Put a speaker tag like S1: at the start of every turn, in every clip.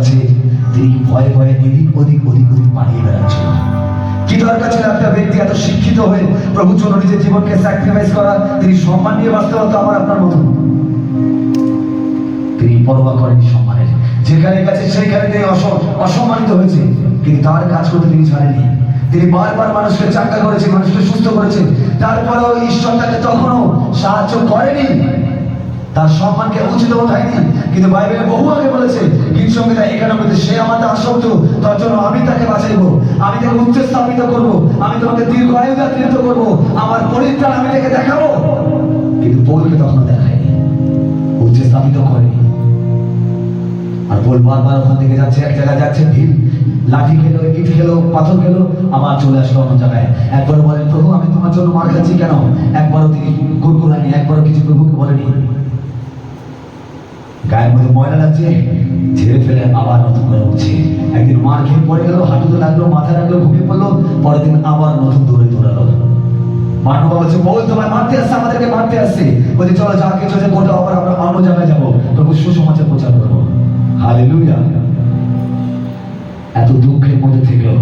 S1: যাচ্ছে, তিনি ভয়ে ভয়ে এদিক ওদিক পালিয়ে বেড়াচ্ছিল। কি দরকার ছিল একটা ব্যক্তি এত শিক্ষিত হয়ে প্রভুর জন্য নিজের জীবনকে স্যাক্রিফাইস করা? তিনি সম্মান নিয়ে বাঁচতে পারতো আমার আপনার মতো। তিনি পরোয়া করেনি সম্মানের, যেখানে গেছে সেইখানে তিনি অসম্মানিত হয়েছে, কিন্তু তার কাজ করতে তিনি ছাড়েনি। তিনি বারবার মানুষকে চাঙ্গা করেছে, মানুষকে সুস্থ করেছে, তারপরেও ঈশ্বর তাকে তখনও সাহায্য করেনি, তার সম্মানকে উচিত ওঠায়নি। কিন্তু বাইবেলে বহু আগে বলেছে, গীত সংহিতা 91-তে, সে আমাকে আসক্ত, তার জন্য আমি তাকে বাঁচাইবো, আমি তাকে উচ্চ স্থাপিত করবো, আমি তোমাকে দীর্ঘ আয়ু দাত্রিত্ব করবো, আমার পরিত্রাণ আমি তাকে দেখাবো। কিন্তু পৌলকে তখনও দেখায়নি, উচ্চ স্থাপিত করেনি। আর পৌল বারবার ওখান থেকে যাচ্ছে, এক জায়গায় যাচ্ছে, ভিড় লাঠি খেলো, ইট খেলো, পাথর খেলো, আবার চলে আসলো অন্য জায়গায়। একবার বলেন, প্রভু আমি তোমার জন্য মার খাচ্ছি কেন? একবারও তিনি গুড়গুড়ায়নি, একবারও কিছু প্রভুকে বলেনি। গায়ের মধ্যে ময়লা লাগছে, ঝেড়ে ফেলে আবার নতুন করে উঠছে। একদিন মার খেয়ে পড়ে গেল, হাঁটুতে লাগলো, মাথায় লাগলো, ঘুমিয়ে পড়লো, পরের দিন আবার নতুন দৌড়ালো। বারনাবা বলছে, বল তোমায় মারতে আসছে, আমাদেরকে মারতে আসছে, বলছে চলো যা কিছু আছে গোটা, আবার আমরা অন্য জায়গায় যাবো, প্রভু সুসমাচার প্রচার করবো। হালেলুয়া। এত দুঃখের মধ্যে থেকেও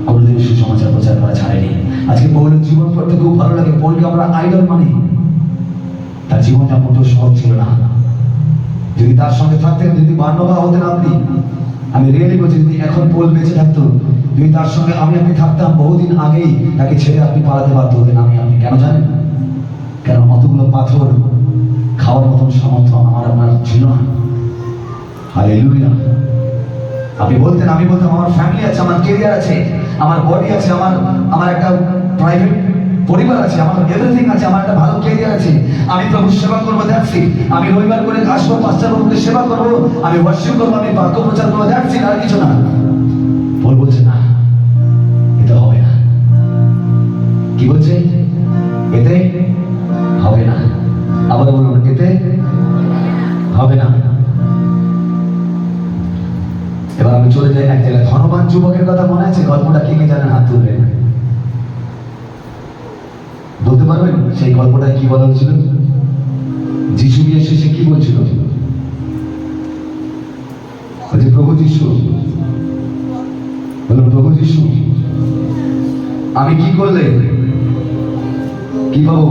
S1: কোনোদিন সুসমাচার প্রচার করা ছাড়েনি। আজকে পৌলের জীবন পড়তে খুব ভালো লাগে। পৌলকে আমরা আইডল মানি, তার জীবনটা মোটেও সহজ ছিল না। যদি তার সঙ্গে থাকতেন, যদি বারনাবা হতেন আপনি, আমি রিয়েলি বলছি, যদি এখন পৌল বেঁচে থাকতো, যদি তার সঙ্গে আপনি থাকতাম, বহুদিন আগেই তাকে ছেড়ে আপনি পালাতে বাধ্য হতেন। আপনি কেন জানেন? কারণ অতগুলো পাথর খাওয়ার মতন সামর্থ্য আমার ছিল না। হালেলুয়া। আপনি বলতেন, আমি বলতাম আমার ফ্যামিলি আছে, আমার কেরিয়ার আছে, আমার বডি আছে, আমার একটা প্রাইভেট পরিবার আছে, আমার এভরিথিং আছে, আমার একটা ভালো কেরিয়ার আছে, আমি প্রভুর সেবা করবো, দ্যাটস ইট। আমি রবিবার করে আসবো, পাঁচটা প্রভুকে সেবা করবো, আমি ওয়ার্শিপ করবো, আমি বাক্য প্রচার করবো, দ্যাটস ইট, আর কিছু না। পৌল বলছে না, এটা হবে না। কি বলছে? এতে হবে না। আবার বলুন, এতে হবে না। এবার আমি চলে যাই এক জায়গায়। ধনবান যুবকের কথা মনে আছে? গল্পটা কে কে জানেন? হাত তুলবেন। বলতে পারবেন সেই গল্পটা কি বলা হয়েছিল? যিশু গিয়ে শেষে কি বলছিল? প্রভু যিশু, বলুন প্রভু যিশু, আমি কি করলে কি পাবো?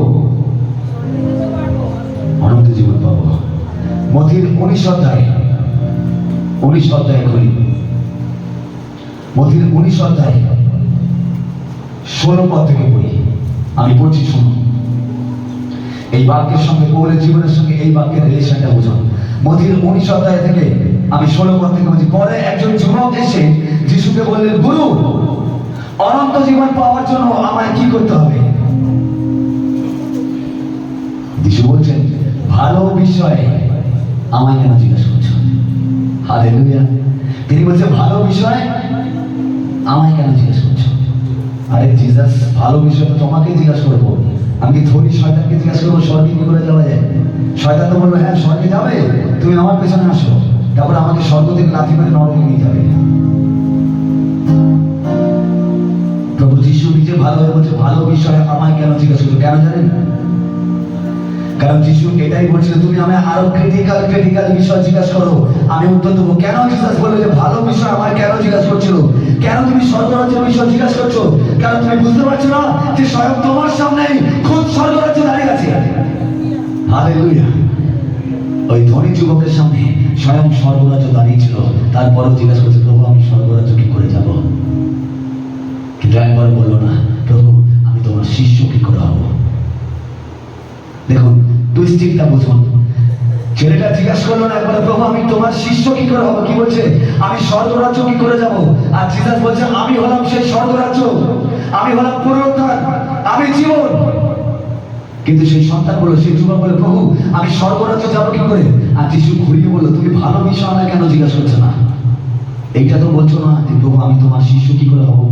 S1: অনন্ত জীবন পাবো। মথির 19 অধ্যায় খুলি। মথির 19 অধ্যায় 16 পদ থেকে পড়ি। আমি পড়ছি, শুনুন। এই বাক্যের সঙ্গে, পৌলের জীবনের সঙ্গে এই বাক্যের রিলেশনটা বুঝুন। মথির 19 অধ্যায় থেকে আমি 16 পদ থেকে বলছি। পরে একজন যুবক এসে যিশুকে বললেন, গুরু, অনন্ত জীবন পাওয়ার জন্য আমায় কি করতে হবে? যিশু বলছেন, ভালো বিষয়ে আমায় কেন জিজ্ঞাসা করছো? হালেলুয়া। তিনি বলছেন, ভালো বিষয় আমায় কেন জিজ্ঞাসা করছো? আরে জিসাস, ভালো বিষয় তো তোমাকে জিজ্ঞাসা করবো। আমি কি থরি শয়তানকে জিজ্ঞাসা করবো স্বর্গে কি করে যাওয়া যায়? শয়তান তো বলবো, হ্যাঁ স্বর্গে যাবে, তুমি আমার পেছনে আসো, তারপর আমাকে স্বর্গ থেকে লাথি মেরে নরকে নিয়ে যাবে। প্রভু যিশু নিজে ভালো হয়ে বলছে, ভালো বিষয় আমায় কেন জিজ্ঞাসা করছো? কেন জানেন? কারণ যিশু এটাই বলছিল, তুমি আমায় আরো ক্রিটিক্যাল বিষয় জিজ্ঞাসা করো, আমি উত্তর দেবো। কেন জিসাস বললো যে ভালো বিষয় আমায় কেন জিজ্ঞাসা করছিল? কেন তুমি স্বর্গরাজ্যের বিষয় জিজ্ঞাসা করছো? কারণ তুমি বুঝতে পারছো না যে স্বয়ং তোমার সামনে খুব স্বর্গরাজ্য দাঁড়িয়ে আছে। হালেলুয়া। ওই ধনী যুবকের সামনে স্বয়ং স্বর্গরাজ্য দাঁড়িয়ে ছিল, তারপরেও জিজ্ঞাসা করছে, প্রভু আমি স্বর্গরাজ্য কি করে যাব? কিন্তু একবার বললো না, প্রভু আমি তোমার শিষ্য কি করে হবো? দেখুন টুইস্টিংটা বুঝুন। ছেলেটা জিজ্ঞাসা করলো না একবার, প্রভু আমি তোমার শিষ্য কি করে হবো? কি বলছে? আমি স্বর্গরাজ্য কি করে যাব? আর জিসাস বলছে, আমি হলাম সেই স্বর্গরাজ্য, আমি হলাম পুনরুত্থান, আমি জীবন। কিন্তু সেই সন্তান বললো, সেই যুবক বলে, প্রভু আমি স্বর্গরাজ্য যাবো কি করে? আর যিশু ঘুরিয়ে বললো, তুমি ভালো বিষয় আমায় কেন জিজ্ঞাসা করছো না? এইটা তো বলছো না যে প্রভু আমি তোমার শিষ্য কি করে হবো?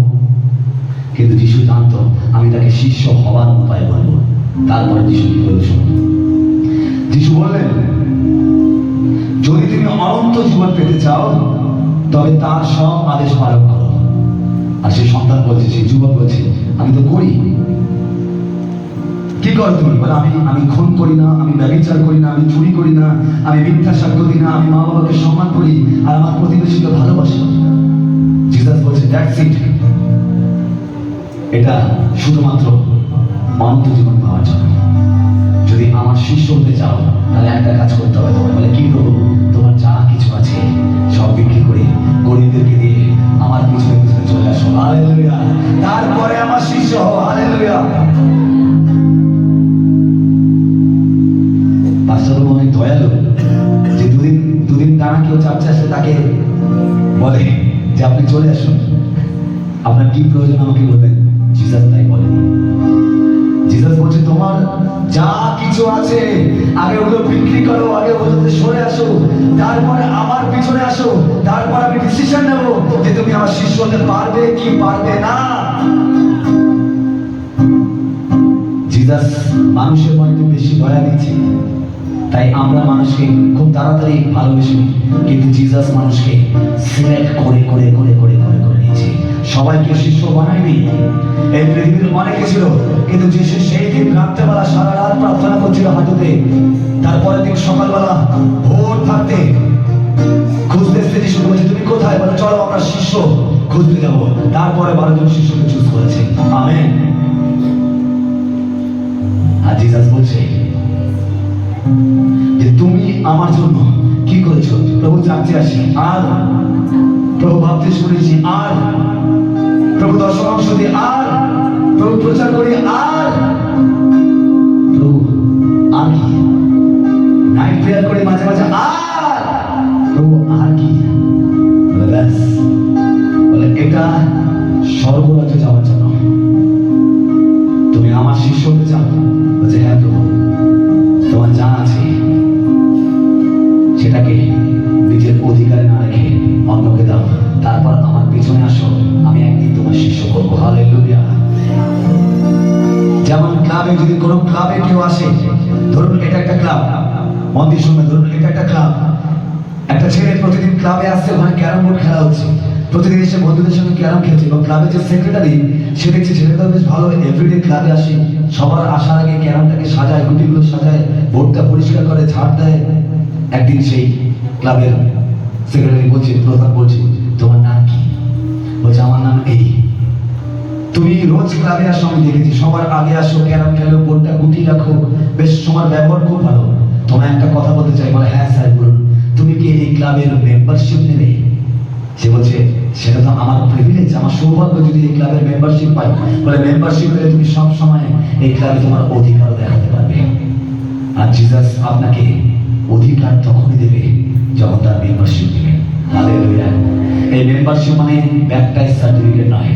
S1: কিন্তু যিশু জানতো আমি তাকে শিষ্য হওয়ার উপায় বলবো। তারপরে যিশু কি বলল শুনুন। যিশু বললেন, যদি তুমি অনন্ত জীবন পেতে চাও তবে তার সব আদেশ পালন করো। আর সেই সন্তান বলছে, সেই যুবক বলছে, আমি তো করি, কি করো তুমি? বলে আমি আমি খুন করি না, আমি ব্যভিচার করি না, আমি চুরি করি না, আমি মিথ্যা সাক্ষ্য দিই না, আমি মা বাবাকে সম্মান করি আর আমার প্রতিবেশীকে ভালোবাসি। জিসাস বলছে দ্যাটস ইট। এটা শুধুমাত্র অনন্ত জীবন পাওয়ার জন্য। যদি আমার শিষ্য হতে চাও তাহলে একটা কাজ করতে হবে তোমার। বলে কি প্রভু? তোমার যা কিছু আছে সব বিক্রি করে গরিবদেরকে দিয়ে আমার পিছনে পিছনে চলে আসো। হালেলুয়া। তারপরে আমার শিষ্য হও। হালেলুয়া। পাস্টার অনেক দয়ালু যে দুদিন টানা কেউ চার্চে আসলে তাকে বলে যে আপনি চলে আসুন, আপনার কি প্রয়োজন আমাকে বলবেন। জিসাস তাই বলেনি। জিসাস বলছে তোমার যা কিছু আছে আগে ওগুলো বিক্রি করো, আগে ওগুলোতে সরে আসো, তারপরে আমার পিছনে আসো, তারপর আমি ডিসিশন নেব যে তুমি আমার শিষ্য হতে পারবে কি পারবে না। জিসাস মানুষের মনে বেশি দয়া দিচ্ছে, তাই আমরা মানুষকে খুব তাড়াতাড়ি ভালোবেসে, কিন্তু জিসাস মানুষকে সিলেক্ট করে করে করে করে করে করে নিয়েছে। সবাইকে শিষ্য বানায়নি। এই পৃথিবীর অনেকে ছিল, কিন্তু যিশু সেই দিন রাত্রেবেলা সারা রাত প্রার্থনা করছিল হাঁটুতে। তারপরের দিন সকালবেলা ভোর থাকতে খুঁজতে এসে যিশু বলছে তুমি কোথায়? বলে চলো আমরা শিষ্য খুঁজতে যাবো। তারপরে 12 জন শিষ্যকে চুজ করেছে। আমেন। আর জিসাস বলছে যে তুমি আমার জন্য কি করেছো? প্রভু চার্চে আসি আর প্রভু ভাবতে শুনেছি আর প্রভু দশমাংশ দিই আর প্রভু প্রচার করি আর প্রভু আর কি নাইট প্রেয়ার করি মাঝে মাঝে আর প্রভু আর কি? বলে ব্যাস। বলে এটা স্বর্গরাজ্য যাওয়ার জন্য। তুমি আমার শিষ্য হতে চাও? বলছে হ্যাঁ প্রভু। তোমার যা আছে সেটাকে নিজের অধিকারে না রেখে অন্যকে দাও, তারপর আমার পিছনে আসো, আমি একদিন তোমার শিষ্য করবো। হালেলুয়া। যেমন ক্লাবে যদি কোনো ক্লাবে কেউ আসে, ধরুন এটা একটা ক্লাব, মন্দির সময় ধরুন এটা একটা ক্লাব, একটা ছেলে প্রতিদিন ক্লাবে আসছে, ওখানে ক্যারাম বোর্ড খেলা হচ্ছে, প্রতিদিন এসে বন্ধুদের সঙ্গে ক্যারাম খেলছে, এবং ক্লাবের যে সেক্রেটারি সে দেখছে ছেলেটা বেশ ভালো, এভরিডে ক্লাবে আসে, সবার আসার আগে ক্যারামটাকে সাজায়, গুটিগুলো সাজায়, বোর্ডটা পরিষ্কার করে, ঝাড় দেয়। একদিন সেই ক্লাবের সেক্রেটারি বলছে, প্রধান বলছে তোমার নাম কি? বলছে আমার নাম এই। তুমি রোজ ক্লাবে আসো, আমি দেখেছি, সবার আগে আসো, ক্যারাম খেলো, বোর্ডটা গুটিয়ে রাখো, বেশ তোমার ব্যবহার খুব ভালো। তোমার একটা কথা বলতে চাই। বলে হ্যাঁ স্যার বলুন। তুমি কি এই ক্লাবের মেম্বারশিপ নেবে? সে বলছে সেটা তো আমার প্রিভিলেজ, আমার সৌভাগ্য যদি এই ক্লাবের মেম্বারশিপ পাই। বলে মেম্বারশিপ পেলে তুমি সব সময় এই ক্লাবে তোমার অধিকার দেখাতে পারবে। আর জিসাস আপনাকে অধিকার তখনই দেবে যখন তার মেম্বারশিপ দেবে। হালেলুয়া। এই মেম্বারশিপ মানে ব্যাপটাইজ সার্টিফিকেট নয়,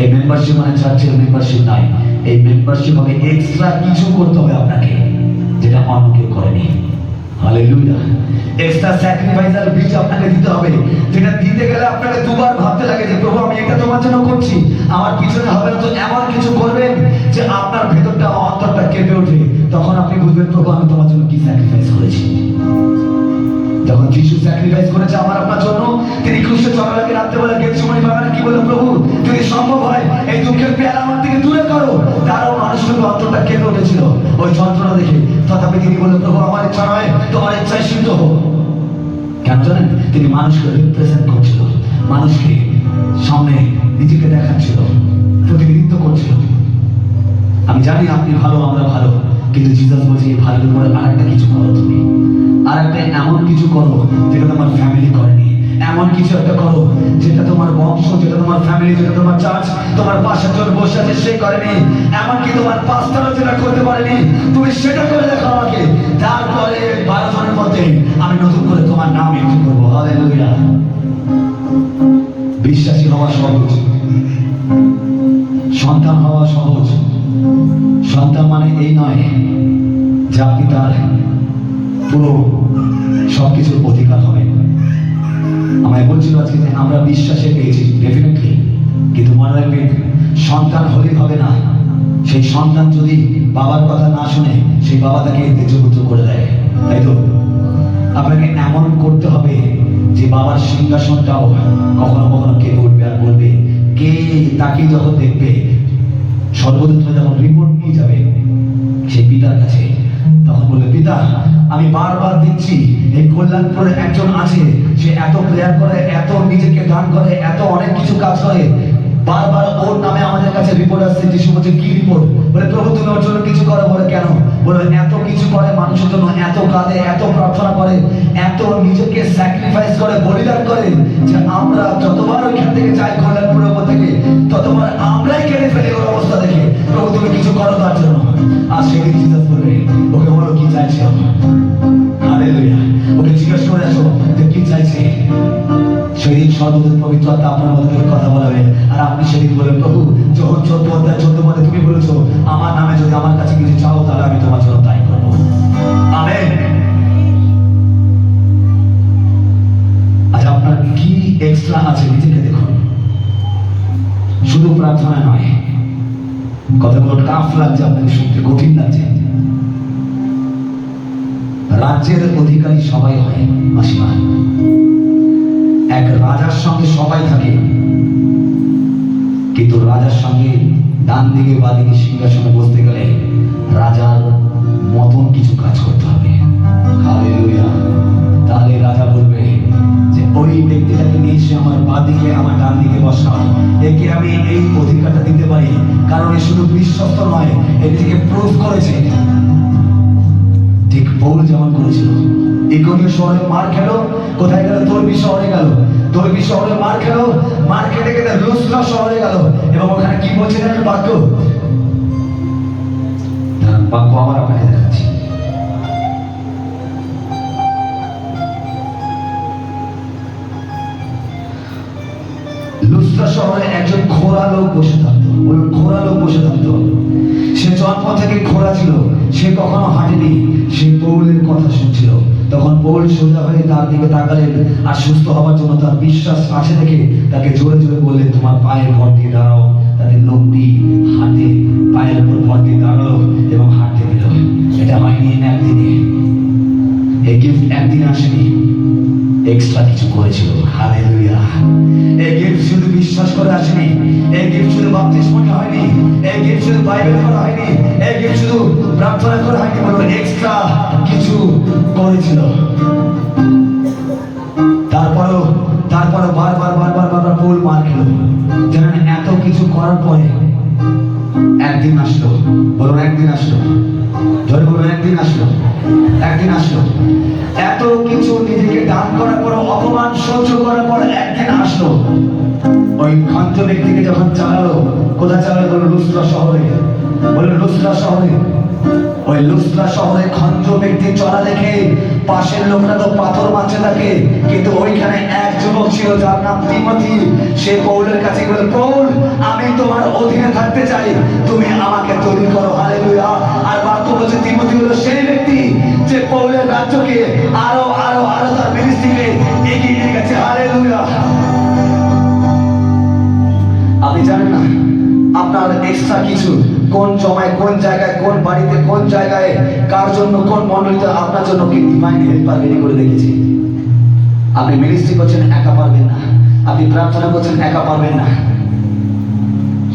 S1: এই মেম্বারশিপ মানে চার্চের মেম্বারশিপ নয়। এই মেম্বারশিপ হবে এক্সট্রা কিছু করতে হবে আপনাকে, যেটা অন্য কেউ করেনি। হালেলুয়া। এক্সট্রা স্যাক্রিফাইসার বীজ আপনাকে দিতে হবে, যেটা দিতে গেলে আপনাকে দুবার ভাবতে লাগে যে প্রভু আমি এটা তোমার জন্য করছি, আমার পিছনে হবে না তো এমন কিছু করবেন যে আপনার ভেতরটা অন্তরটা কেঁপে ওঠে। তখন আপনি বুঝবেন প্রভু আমি তোমার জন্য কি স্যাক্রিফাইস করেছি। যখন যিশু স্যাক্রিফাইস করেছে আমার আপনার জন্য, তিনি ক্রুশে চড়ার আগে রাত্রেবেলা গেতসেমানি বাগানে কি বললেন? প্রভু যদি সম্ভব হয় এই দুঃখের পেয়ালা আমার থেকে দূরে করো। তারও মানুষের অন্তরটা কেঁপে উঠেছিল ওই যন্ত্রণা দেখে। তথাপি তিনি বললেন প্রভু আমার ইচ্ছা নয় তোমার ইচ্ছায় সিদ্ধ হোক। কেন জানেন? তিনি মানুষকে রিপ্রেজেন্ট করছিল, মানুষকে সামনে নিজেকে দেখাচ্ছিল, প্রতিনিধিত্ব করছিল। আমি জানি আপনি ভালো, আমরা ভালো, কিন্তু জিসাস বলছে এই ভালোর পরে আরেকটা কিছু করো, তুমি আরেকটা এমন কিছু করো যেটা তোমার ফ্যামিলি করেনি, এমন কিছু একটা করো যেটা তোমার বংশ, যেটা তোমার ফ্যামিলি, যেটা তোমার চার্চ, তোমার পাশের জন বসে আছে সে করেনি, এমনকি তোমার পাস্টারও যেটা করতে পারেনি, তুমি সেটা করে দেখো আমাকে। তারপরে 12 জনের মধ্যে আমি নতুন করে তোমার নাম এন্ট্রি করবো। হালেলুয়া। বিশ্বাসী হওয়া সহজ, সন্তান হওয়া সহজ। সন্তান মানে এই নয় যে আপনি তার পুরো সবকিছুর অধিকার হবে। আমায় বলছিল আজকে যে আমরা বিশ্বাসে পেয়েছি ডেফিনেটলি, কিন্তু মনে রাখবেন সন্তান হলেই হবে না। সেই সন্তান যদি বাবার কথা না শুনে সেই বাবা তাকে তেজপুত্র করে দেয়, তাই তো? আপনাকে এমন করতে হবে যে বাবার সিংহাসনটাও কখনো কখনো কে উঠবে আর বলবে, কে তাকে যখন দেখবে সর্বদূতরা যখন রিপোর্ট নিয়ে যাবে সেই পিতার কাছে। তখন বলবে, পিতা আমি বারবার দেখছি এই কল্যাণপুরে একজন আছে, সে এত প্রেয়ার করে, এত নিজেকে দান করে, এত অনেক কিছু কাজ করে, বারবার ওর নামে আমাদের কাছে রিপোর্ট আসছে। যিশু বলছে, কি রিপোর্ট? বলে, প্রভু তুমি ওর জন্য কিছু করো। বলে, কেন? বলে, এত কিছু করে মানুষের জন্য, এত কাঁদে, এত প্রার্থনা করে, এত নিজেকে স্যাক্রিফাইস করে, বলিদান করে, যে আমরা যতবার ওইখান থেকে যাই কল্যাণপুরের উপর থেকে, ততবার আমরাই কেড়ে ফেলি ওর অবস্থা দেখে। প্রভু তুমি কিছু করো তার জন্য। আর সেদিন জিসাস বলবে, ওকে বলো কি চাইছে। হালেলুয়া। ওকে জিজ্ঞেস করে আসো যে কি চাইছে। সেদিন সর্বদূত পবিত্র আত্মা আপনার মধ্যে কথা বলাবে, আর আপনি সেদিন বলেন, প্রভু যখন 14 অধ্যায় 14 পদে তুমি বলেছো আমার নামে যদি আমার কাছে কিছু চাও তাহলে আমি তোমার জন্য তাই করবো। আমেন। আজ আপনার কি এক্সট্রা আছে নিজেকে দেখুন। শুধু প্রার্থনা নয়, কতগুলো টাফ লাগছে, আপনাকে শুনতে কঠিন লাগছে। রাজ্যের অধিকারী সবাই হয় মাসিমা। এক রাজার সঙ্গে সবাই থাকে, কিন্তু রাজার সঙ্গে ডান দিকে বা দিকে সিংহাসনে বসতে গেলে রাজার মতন কিছু কাজ করতে হবে। হালেলুয়া। তাহলে রাজা বলবে যে ওই ব্যক্তিটাকে নিয়ে এসে আমার বা দিকে আমার ডান দিকে বসাও, একে আমি এই অধিকারটা দিতে পারি, কারণ এ শুধু বিশ্বস্ত নয়, এটিকে প্রুফ করেছে। ঠিক পৌল যেমন করেছিল। ইকোনিয়া শহরে মার খেলো, কোথায় গেল? তর্বী শহরে গেল। তর্বী শহরে মার খেলো, মার খেতে খেতে লুস্ত্রা শহরে গেল, এবং ওখানে কি বলছিলেন বাক্য? বাক্য আবার আপনাকে দেখাচ্ছি। লুস্ত্রা শহরে একজন খোঁড়া লোক বসে থাকতো। বলুন, খোঁড়া লোক বসে থাকতো। সে জন্ম থেকে খোঁড়া ছিল, সে কখনো হাঁটেনি, সে পৌলের কথা শুনছিল। তখন পৌল সোজা হয়ে তার দিকে তাকালেন, আর সুস্থ হওয়ার জন্য তার বিশ্বাস আছে দেখে তাকে জোরে জোরে বললেন, তোমার পায়ের ভর দিয়ে দাঁড়াও। তাদের লোকটি হাতে পায়ের উপর ভর দিয়ে দাঁড়ালো এবং হাঁটতে দিল। এটা হয়নি একদিনে, এই গিফট একদিন আসেনি, এক্সট্রা কিছু করেছিল। হালেলুয়া। এই গিফট শুধু বিশ্বাস করে আসেনি, এই গিফট শুধু বাপ্তিস্মকে হয়নি, এই গিফট শুধু বাইবেল করা হয়নি, এই গিফট শুধু প্রার্থনা করা হয়নি, বলবো এক্সট্রা কিছু করেছিল। তারপরও বারবার পৌল মার খেলো। জানেন, এত কিছু করার পরে একদিন আসলো। বলুন, একদিন আসলো। ধরে বলুন, একদিন আসলো। একদিন আসলো। এত কিছু নিজেকে দান করার পর, অপমান সহ্য করার পর একদিন আসলো। ওই খঞ্জ ব্যক্তিকে যখন চালালো, কোথায় চালালো? বলুন, লুস্ত্রা শহরে। বলুন, লুস্ত্রা শহরে। ওই লুস্ত্রা শহরে খঞ্জ ব্যক্তি চলা দেখে পাশের লোকরা তো পাথর মারছে তাকে, কিন্তু ওইখানে এক যুবক ছিল যার নাম তিমথি। সে পৌলের কাছে বলে, পৌল আমি তোমার অধীনে থাকতে চাই, তুমি আমাকে তৈরি করো। হালেলুয়া। আর বাক্য বলছে তিমথি হলো সেই ব্যক্তি যে পৌলের রাজ্যকে আরো আরো আরো তার মিনিস্ট্রিকে এগিয়ে নিয়ে গেছে। হালেলুয়া। আপনি জানেন না আপনার এক্সট্রা কিছু কোন সময়, কোন জায়গায়, কোন বাড়িতে, কোন জায়গায়, কার জন্য, কোন মণ্ডলীতে আপনার জন্য কি ডিভাইন হেল্পার রেডি করে রেখেছে। আপনি মিনিস্ট্রি করছেন, একা পারবেন না। আপনি প্রার্থনা করছেন, একা পারবেন না।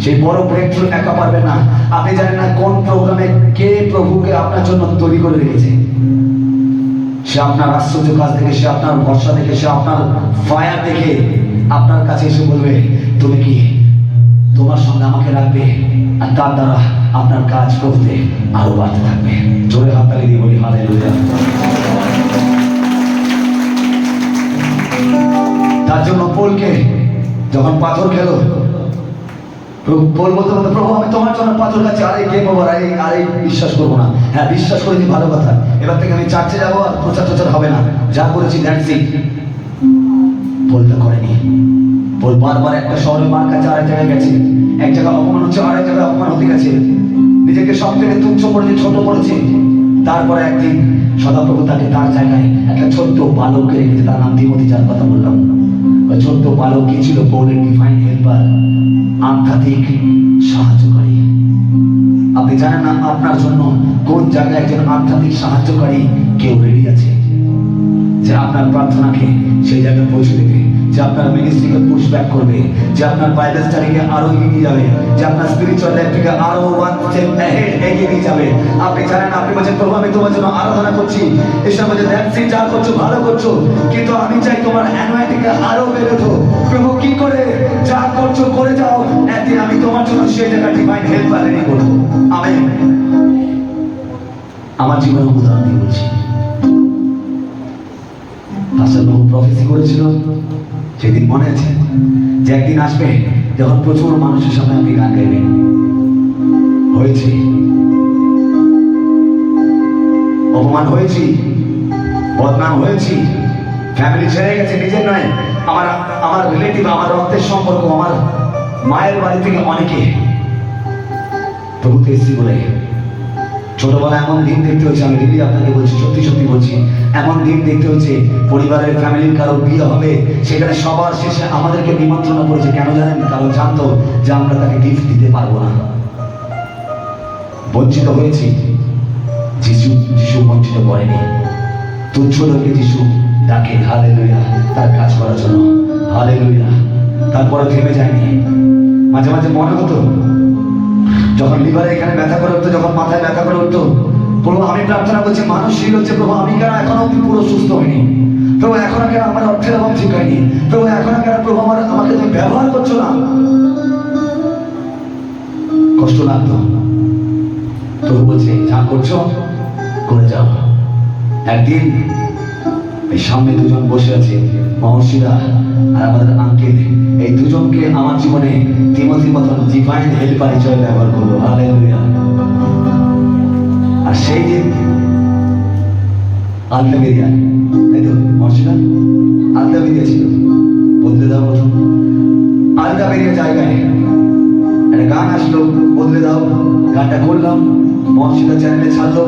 S1: সেই বড় ব্রেকথ্রু একা পারবেন না। আপনি জানেন না কোন প্রোগ্রামে কে প্রভুকে আপনার জন্য তৈরি করে রেখেছে। সে আপনার আশ্চর্য কাজ দেখে, সে আপনার ভরসা দেখে, সে আপনার ফায়ার দেখে আপনার কাছে এসে বলবে, তুমি কি তোমার সঙ্গে আমাকে রাখবে, আর তার দ্বারা আপনার কাজ করতে আরো বাড়তে থাকবে। জোরে হাততালি দিয়ে বলি হালেলুয়া। তার জন্য পৌলকে যখন পাথর খেলো, পৌল বলতে বলতে, প্রভু আমি তোমার জন্য পাথর খাচ্ছি, আরে গেম ওভার, আরে বিশ্বাস করবো না। হ্যাঁ, বিশ্বাস করেছি, ভালো কথা, এবার থেকে আমি চার্চে যাবো, আর প্রচার হবে না, যা করেছি দ্যাটস ইট। পৌলটা করেনি। পৌল বারবার একটা শহরে মার কাছে, আরেক জায়গায় গেছে, এক জায়গায় অপমান হচ্ছে, আরেক জায়গায় অপমান হতে গেছে, নিজেকে সব থেকে তুচ্ছ করেছে, ছোট করেছে। তারপরে একদিন সদাপ্রভু তাকে তার জায়গায় একটা ছোট্ট বালককে রেখেছে, তার নাম তিমথি, যার কথা বললাম। ওই ছোট্ট বালক কি ছিল? পৌলের ডিভাইন হেল্পার, আধ্যাত্মিক সাহায্যকারী। আপনি জানেন না আপনার জন্য কোন জায়গায় একজন আধ্যাত্মিক সাহায্যকারী কেউ রেডি আছে, যে আপনার প্রার্থনাকে সেই জায়গায় পৌঁছে দেবে, যে আপনার মিনিস্ট্রিকে পুশ ব্যাক করবে, যে আপনার বাইবেল স্টাডিকে আরো এগিয়ে যাবে, যে আপনার স্পিরিচুয়াল লাইফটাকে আরো ওয়ান স্টেপ অ্যাহেড এগিয়ে নিয়ে যাবে। আপনি জানেন, আপনি বলছেন প্রভু আমি তোমার জন্য আরাধনা করছি, এসব বলছে দ্যাটস ইট, যা করছো ভালো করছো, কিন্তু আমি চাই তোমার অ্যানোয়েন্টিংকে আরো বেরোতো। প্রভু কি করে যা করছো করে যাও, একদিন আমি তোমার জন্য সেই জায়গায় ডিভাইন হেল্পার রেডি করবো। আমেন। আমার জীবনের উদাহরণ দিয়ে বলছি, পাস্টার বাবু প্রফেসি করেছিল, সেদিন মনে আছে যে একদিন আসবে যখন প্রচুর মানুষের সামনে আপনি গান গাইবেন। হয়েছে, অপমান হয়েছি, বদনাম হয়েছি, ফ্যামিলি ছেড়ে গেছে, নিজের নয়, আমার রিলেটিভ, আমার রক্তের সম্পর্ক, আমার মায়ের বাড়ি থেকে অনেকে প্রভুতে এসেছি বলে ছোটবেলা এমন দিন দেখতে হয়েছে, আমি রিলি আপনাকে বলছি, সত্যি সত্যি বলছি, এমন দিন দেখতে হয়েছে পরিবারের ফ্যামিলির কারো বিয়ে হবে, সেখানে সবার শেষে আমাদেরকে নিমন্ত্রণ করেছে। কেন জানেন? কারণ জানতো যে আমরা তাকে গিফট দিতে পারবো না। বঞ্চিত হয়েছি, যিশু বঞ্চিত করেনি। তুচ্ছ লোকে যিশু ডাকে হালেলুয়া তার কাজ করার জন্য, হালেলুয়া। তারপরে থেমে যায়নি। মাঝে মাঝে মনে হতো যখন লিভারে এখানে ব্যথা করে উঠতো, যখন মাথায় ব্যথা করে উঠতো, প্রভু আমি প্রার্থনা করছি, মানসিক হচ্ছে প্রভু আমি কেন এখনো অব্দি পুরো সুস্থ হয়নি, প্রভু এখনো কেন আমার অর্থের অভাব ঠিক হয়নি, প্রভু এখনো কেন প্রভু আমাকে তুমি ব্যবহার করছো না। কষ্ট লাগতো। প্রভু বলছে যা করছো করে যাও। একদিন এই সামনে দুজন বসে আছে, মহর্ষিরা আর আমাদের আঙ্কেল, এই দুজনকে আমার জীবনে তিমথির মতন ডিভাইন হেল্পার হিসেবে ব্যবহার করলো। হালেলুয়া। আর সেই দিন আলতা বেরিয়া, তাই তো মহর্ষিরা আলতা বেরিয়া ছিল, বদলে দাও প্রথম। আলতা বেরিয়া জায়গায় একটা গান আসলো, বদলে দাও, গানটা করলাম, মহর্ষিরা চ্যানেলে ছাড়লো,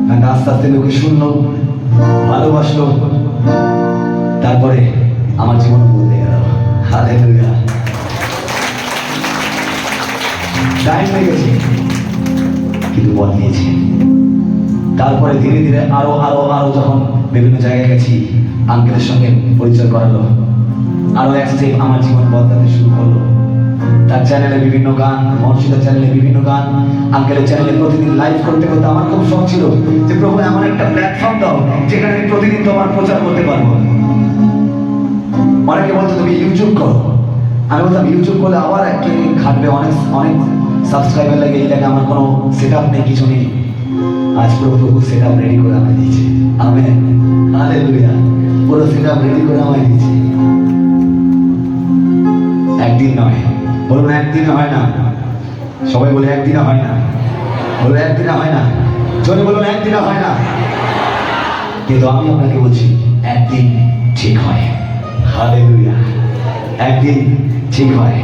S1: গানটা আস্তে আস্তে লোকে শুনলো, ভালোবাসলো, তারপরে আমার জীবন বদলে গেল। হালেলুয়া। টাইম লেগেছে কিন্তু বদলিয়েছে। তারপরে ধীরে ধীরে আরো আরো আরো যখন বিভিন্ন জায়গায় গেছি, আঙ্কেলের সঙ্গে পরিচয় করালো, আরো এক স্টেপ আমার জীবন বদলাতে শুরু করলো। তার চ্যানেলে বিভিন্ন গান, মহর্ষিতার চ্যানেলে বিভিন্ন গান, আঙ্কেলের চ্যানেলে প্রতিদিন লাইভ করতে করতে আমার খুব শখ ছিল যে প্রভু এমন একটা প্ল্যাটফর্ম দাও যেখানে আমি প্রতিদিন তোমার প্রচার করতে পারবো। অনেকে বলতো তুমি ইউটিউব করো, আমি বলতাম ইউটিউব করলে আবার একটু খাটবে, অনেক অনেক সাবস্ক্রাইবার লাগে, এই লাগে, আমার কোনো সেট আপ নেই, কিছু নেই। আজ পুরো প্রভু সেট আপ রেডি করে আমায় দিয়েছে। Amen, hallelujah. পুরো সেট আপ রেডি করে আমায় দিয়েছে। একদিন নয়, বলুন একদিনে হয় না। সবাই বলে একদিনে হয় না, বলুন একদিনে হয় না, জোরে বলুন একদিনে হয় না। কিন্তু আমি আপনাকে বলছি একদিন ঠিক হয়। হালেলুয়া। একদিন ঠিক হয়।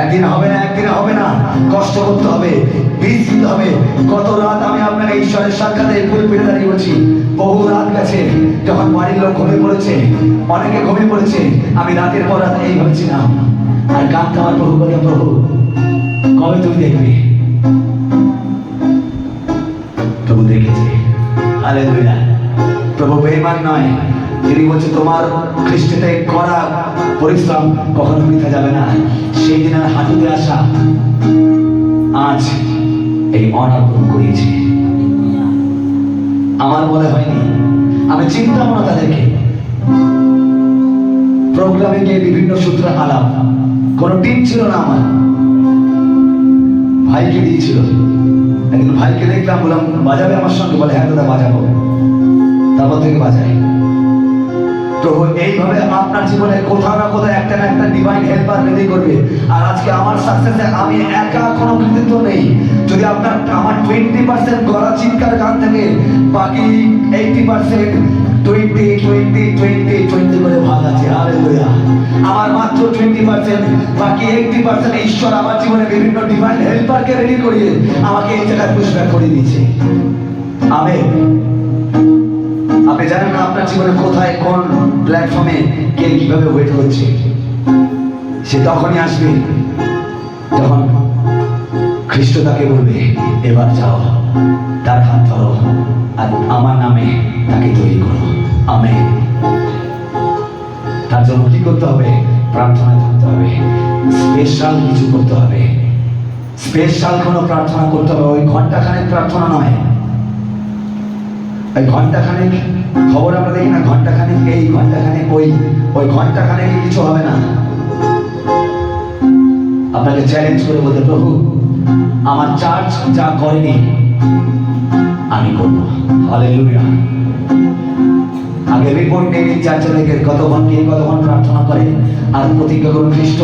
S1: একদিন হবে না, একদিনে হবে না, কষ্ট করতে হবে, বীজ দিতে হবে। কত রাত আমি আপনাকে ঈশ্বরের সাক্ষাতে ফুল পেটে দাঁড়িয়ে বলছি, বহু রাত গেছে, যখন বাড়ির লোক ঘুমিয়ে পড়েছে, অনেকে ঘুমিয়ে পড়েছে, আমি রাতের পর রাত এই ভাবছিলাম আর গানটা আমার প্রভু বলে, প্রভু কবে তুমি দেখবে? প্রভু দেখেছে। হালেলুয়া। প্রভু বেঈমান নয়, তিনি বলছে তোমার খ্রিস্টতে করা পরিশ্রম কখনো বৃথা যাবে না। সেই দিনের হাঁটুতে আসা আজ এই অনার গ্রহণ করিয়েছে। আমার মনে হয়নি, আমি চিন্তা মনে তাদেরকে প্রোগ্রামে গিয়ে বিভিন্ন সূত্রে আলাপ, কোনো টিম ছিল না আমার, ভাইকে দিয়েছিল। একদিন ভাইকে দেখলাম, বললাম বাজাবে আমার সঙ্গে, বলে হ্যাঁ দাদা বাজাবো। তারপর থেকে বাজাই। প্রভু এইভাবে আপনার জীবনে কোথাও না কোথাও একটা না একটা ডিভাইন হেল্পার রেডি করবে। আর আজকে আমার সাকসেসে আমি একা কোনো কৃতিত্ব নেই। যদি আপনার আমার 20% গলা চিৎকার গান থেকে, বাকি 80% 20 করে ভাগ আছে। হালেলুয়া। আমার মাত্র 20%, বাকি 80% ঈশ্বর আমার জীবনে বিভিন্ন ডিভাইন হেল্পারকে রেডি করিয়ে আমাকে এই জায়গায় পুশব্যাক করে দিয়েছে। আমেন। আপনি জানেন না আপনার জীবনে কোথায় কোন প্ল্যাটফর্মে কে কিভাবে ওয়েট করছে। সে তখনই আসবে যখন খ্রিস্ট তাকে বলবে এবার যাও, তার হাত ধরো, আর আমার নামে তাকে তৈরি করো। আমেন। তার জন্য কি করতে হবে? প্রার্থনা করতে হবে, স্পেশাল কিছু করতে হবে, স্পেশাল কোনো প্রার্থনা করতে হবে। ওই ঘন্টাখানেক প্রার্থনা নয়, ওই ঘন্টাখানেক খবর আমরা দেখি না, ঘন্টাখানেক এই ঘন্টাখানেক ওই ঘন্টাখানেক কিছু হবে না। আপনাকে চ্যালেঞ্জ করে বলতে, প্রভু আমার চার্চ যা করেনি আমি করব। হালেলুয়া। আগে রিপোর্ট নেই চার্চের কতক্ষণ কে কতক্ষণ প্রার্থনা করে, আর প্রতিজ্ঞা করুন খ্রিস্ট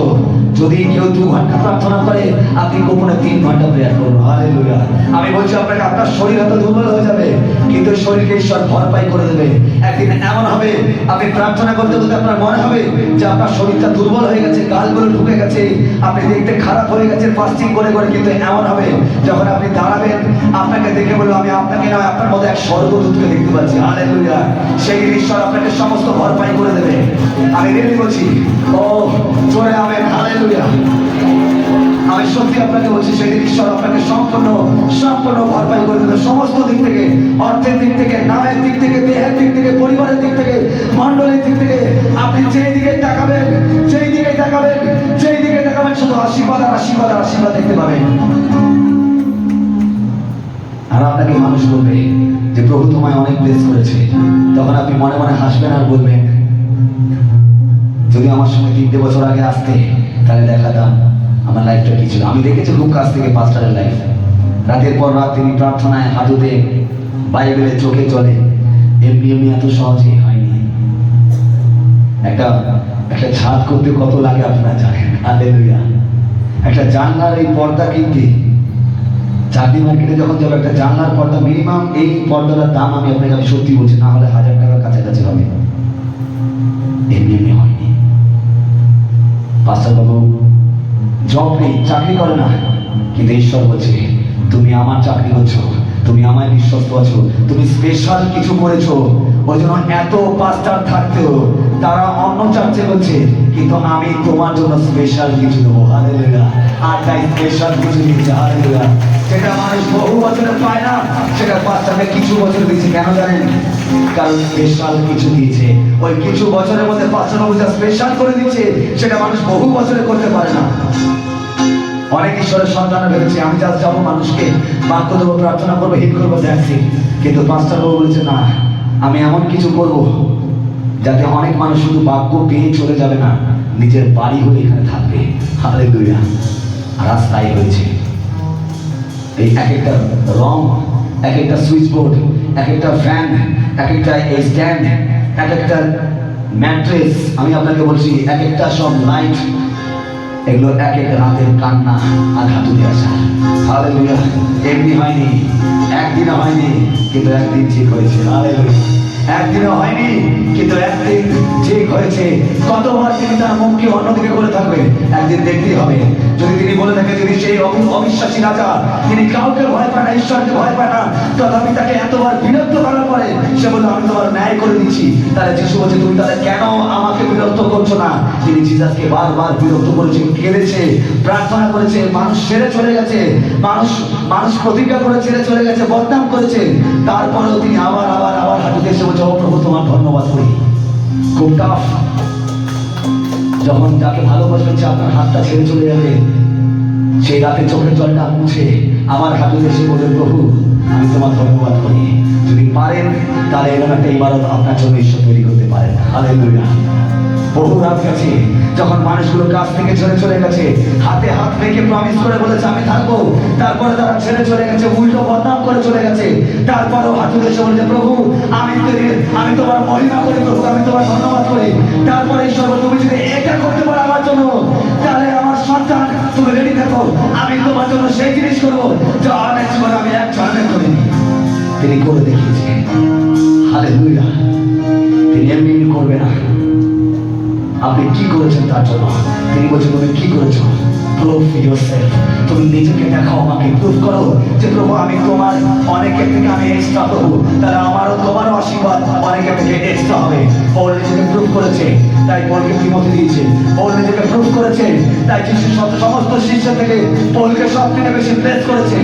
S1: যদি কেউ 2 ঘন্টা প্রার্থনা করে আপনি গোপনে 3 ঘন্টা প্রেয়ার করুন। হালেলুয়া। আমি বলছি আপনাকে, আপনার শরীর হয়তো দুর্বল হয়ে যাবে, কিন্তু শরীরকে ঈশ্বর ভরপাই করে দেবে। একদিন এমন হবে আপনি প্রার্থনা করতে করতে আপনার মনে হবে যে আপনার শরীরটা দুর্বল হয়ে গেছে, গালগুলো ঢুকে গেছে, আপনি দেখতে খারাপ হয়ে গেছে ফাস্টিং করে করে, কিন্তু এমন হবে যখন আপনি দাঁড়াবেন আপনাকে দেখে বলবো, আমি আপনাকে নয় আপনার মধ্যে এক স্বর্গদূতকে দেখতে পাচ্ছি। হালেলুয়া। সেই ঈশ্বর আপনাকে সমস্ত ভরপাই করে দেবে। আমি রেডি বলছি, ও জোরে আমেন। হালেলুয়া। আমি সত্যি আপনাকে বলছি, সেদিন ঈশ্বর আপনাকে সম্পূর্ণ ভরপাই করে দেবে, সমস্ত দিক থেকে, অর্থের দিক থেকে, নামের দিক থেকে, দেহের দিক থেকে, পরিবারের দিক থেকে, মণ্ডলের দিক থেকে। আপনি যেই দিকে তাকাবেন শুধু আশীর্বাদ আর আশীর্বাদ আর আশীর্বাদ দেখতে পাবেন। আর আপনাকে মানুষ বলবে যে প্রভু তোমায় অনেক ব্লেস করেছে, তখন আপনি মনে মনে হাসবেন আর বলবেন, যদি আমার সঙ্গে 3টে বছর আগে আসতে তাহলে দেখাতাম আমার লাইফটা কি ছিল। আমি দেখেছি খুব কাছ থেকে পাস্টারের লাইফ, রাতের পর রাত তিনি প্রার্থনায় হাঁটুতে, বাইবেলে চোখে চলে, এমনি এত সহজে হয়নি। একটা ছাদ করতে কত লাগে আপনারা জানেন। হালেলুয়া। একটা জানলার এই পর্দা কিনতে চাকরি মার্কেটে যখন যাবে, একটা জানলার পর্দা মিনিমাম এই পর্দাটার দাম আমি সত্যি বলছি, না হলে 1000 টাকার কাছাকাছি হবে। এমনি হয়নি। পাস্টার বাবু জব নেই, চাকরি করে না, কিন্তু ঈশ্বর বলছে তুমি আমার চাকরি করছো, তুমি আমায় বিশ্বস্ত আছো, তুমি স্পেশাল কিছু করেছো। ওই জন্য এত পাস্টার থাকতেও তারা অন্য চার্চে করছে, কিন্তু আমি তোমার জন্য স্পেশাল কিছু দেবো। হালেলুয়া। আর তাই স্পেশাল কিছু দিচ্ছে। হালেলুয়া। সেটা মানুষ বহু বছরে পায় না, সেটা পাস্টারকে কিছু বছর দিচ্ছে। কেন জানেন? কারণ স্পেশাল কিছু দিয়েছে। ওই কিছু বছরের মধ্যে পাস্টার বাবু যা স্পেশাল করে দিচ্ছে, সেটা মানুষ বহু বছরে করতে পারে না। অনেক ঈশ্বরের সন্তান ভেবেছে আমি যা যাবো মানুষকে বাক্য দেবো, প্রার্থনা করবো, হিট করবো, দেখছি। কিন্তু পাস্টার বাবু বলেছে না, আমি এমন কিছু করব যাতে অনেক মানুষ শুধু বাক্য পেয়ে চলে যাবে না, নিজের বাড়ি হয়ে এখানে থাকবে। হালেলুয়া। রাস্তায় হয়েছে এই এক একটা রং, এক একটা সুইচ বোর্ড, এক একটা ফ্যান, এক একটা স্ট্যান্ড, এক একটা ম্যাট্রেস, আমি আপনাকে বলছি এক একটা সব লাইট, এগুলো এক এক রাতের কান্না আর হাতুড়ে আসা। হালেলুয়া। এমনি হয়নি, একদিনে হয়নি, কিন্তু একদিন ঠিক হয়েছে। হালেলুয়া। একদিনে হয়নি, কিন্তু একদিন ঠিক হয়েছে। কতবার তিনি তার মুখকে অন্যদিকে করে থাকবে, একদিন দেখতেই হবে। যদি তিনি বলে থাকে, যদি সেই অবিশ্বাসী রাজা, তিনি কাউকে ভয় পায় না, ঈশ্বরকে ভয় পায় না, তথাপি তাকে এতবার বিরক্ত করার পরে সে বলল আমি তোমার ন্যায় করে দিচ্ছি, তাহলে যিশু বলছে তুমি তাহলে কেন আমাকে বিরক্ত করছো না? তিনি জিসাসকে বারবার বিরক্ত করেছে, কেঁদেছে, প্রার্থনা করেছে, মানুষ ছেড়ে চলে গেছে, মানুষ প্রতিজ্ঞা করে ছেড়ে চলে গেছে, বদনাম করেছে। তারপরেও তিনি আবার হাঁটুতে এসে বলছে, ও প্রভু তোমার ধন্যবাদ করি। খুব টাফ। যখন যাকে ভালোবাসবেন সে আপনার হাতটা ছেড়ে চলে যাবে, সেই রাতে চোখের জলটা মুছে আমার হাঁটুতে এসে বললেন, প্রভু আমি তোমার ধন্যবাদ করি। যদি পারেন তাহলে এরকম একটা ইবাদত আপনার জন্য ঈশ্বর তৈরি করতে পারেন। হালেলুয়া। বহু রাত গেছে, যখন মানুষগুলো কাছ থেকে ছেড়ে চলে গেছে, হাতে হাত রেখে প্রমিস করে বলেছে আমি থাকবো, তারপরে তারা ছেড়ে চলে গেছে, উল্টো বদনাম করে চলে গেছে। তারপরেও হাঁটু এসে বলছে, প্রভু আমি তোমার মহিমা করি, প্রভু আমি তোমার ধন্যবাদ করি। তারপরে ঈশ্বর বলে, তুমি যদি এটা করতে পারো আমার জন্য, তাহলে আমার সন্তান তুমি রেডি থাকো, আমি তোমার জন্য সেই জিনিস করবো যা অনেক জীবনে আমি এক জন্মে করিনি। তিনি করে দেখিয়েছে। হালেলুয়া। তিনি এমনি করবে না। আপনি কি করেছেন তার জন্য তিনি বলছেন, তুমি কি করেছো? Proof yourself. তুমি নিজেকে দেখাও, আমাকে প্রুফ করো যে প্রভু আমি তোমার, অনেকের থেকে আমি এক্সট্রা প্রভু, তাহলে আমারও তোমারও আশীর্বাদ অনেকের থেকে এক্সট্রা হবে। পৌল নিজেকে প্রুফ করেছে, তাই পৌলকে তিমোথী দিয়েছে। পৌল নিজেকে প্রুফ করেছে, তাই যিশু সমস্ত শিষ্য থেকে পৌলকে সবথেকে বেশি ব্লেস করেছে।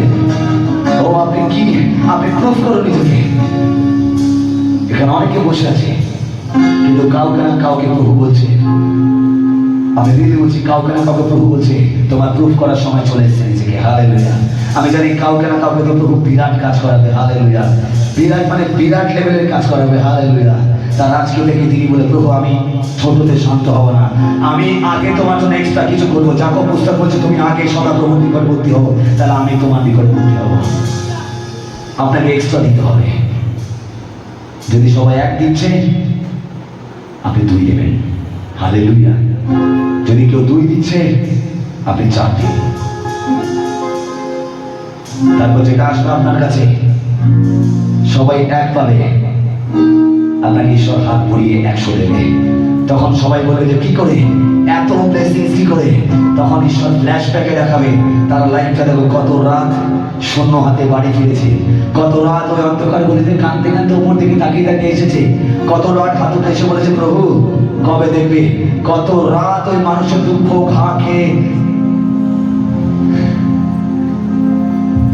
S1: ও ও আপনি কি, আপনি প্রুফ করো নিজেকে। এখানে অনেকে বসে আছে, কিন্তু কাউকে না কাউকে প্রভু বলছে, আমি দিদি বলছি, কাউকে না কাউকে প্রভু বলছে তোমার প্রুফ করার সময় চলে এসেছে নিজেকে। হালেলুয়া। আমি জানি কাউকে না কাউকে তো প্রভু বিরাট কাজ করাবে। হালেলুয়া। বিরাট মানে বিরাট লেভেলের কাজ করাবে। হালেলুয়া। তার আজকে থেকে তিনি বলে, প্রভু আমি ছোটতে শান্ত হব না, আমি আগে তোমার জন্য এক্সট্রা কিছু করবো। যাকব পুস্তক বলছে তুমি আগে সদা প্রভুর নিকটবর্তী হবো, তাহলে আমি তোমার নিকটবর্তী হবো। আপনাকে এক্সট্রা দিতে হবে। যদি সবাই এক দিচ্ছে, আপনি 2 দেবেন। হালেলুয়া। যদি কেউ 2 দিচ্ছে, আপনি 4 দিন। তারপর যেটা আসবে আপনার কাছে, সবাই 1 পাবে, আপনাকে ঈশ্বর হাত পড়িয়ে 100 দেবে। তখন সবাই বলবে যে কি করে এত ব্লেসিংস কি করে? তখন ঈশ্বর ফ্ল্যাশব্যাকে দেখাবে তার লাইফটা। দেখো কত রাত শূন্য হাতে বাড়ি ফিরেছে, কত রাত ওই অন্ধকার গলিতে কাঁদতে কাঁদতে উপর দিকে তাকিয়ে তাকিয়ে এসেছে, কত রাত হাতুটা এসে বলেছে প্রভু কবে দেখবে, কত রাত ওই মানুষের দুঃখ ঘা খেয়ে,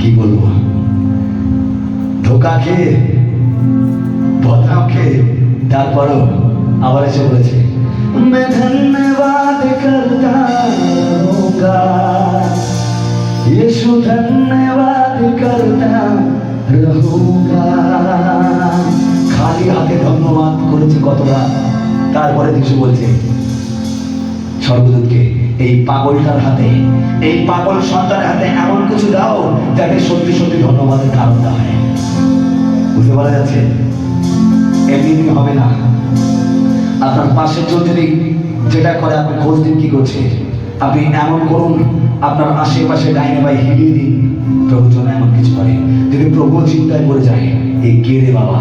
S1: কি বলবো, ধোকা খেয়ে, বদনাম খেয়ে, তারপরও আবার এসে বলেছে मैं धन्यवाद करता रहूंगा, यीशु धन्यवाद करता रहूंगा। খালি হাতে ধন্যবাদ করেছে কতটা। তারপরে যিশু বলছে স্বর্গদূতকে, এই পাগলটার হাতে, এই পাগল সন্তানের হাতে এমন কিছু দাও যাতে সত্যি সত্যি ধন্যবাদের কারণটা হয়। বুঝতে পারা যাচ্ছে? এমনি হবে না। আপনার পাশের জন যদি যেটা করে আপনি খোঁজ দিন কি করছে, আপনি এমন করুন আপনার আশেপাশে ডাইনে বাই হিলিয়ে দিন প্রভু যেন এমন কিছু করে। যদি প্রভু চিন্তায় পড়ে যায় এই কে রে বাবা,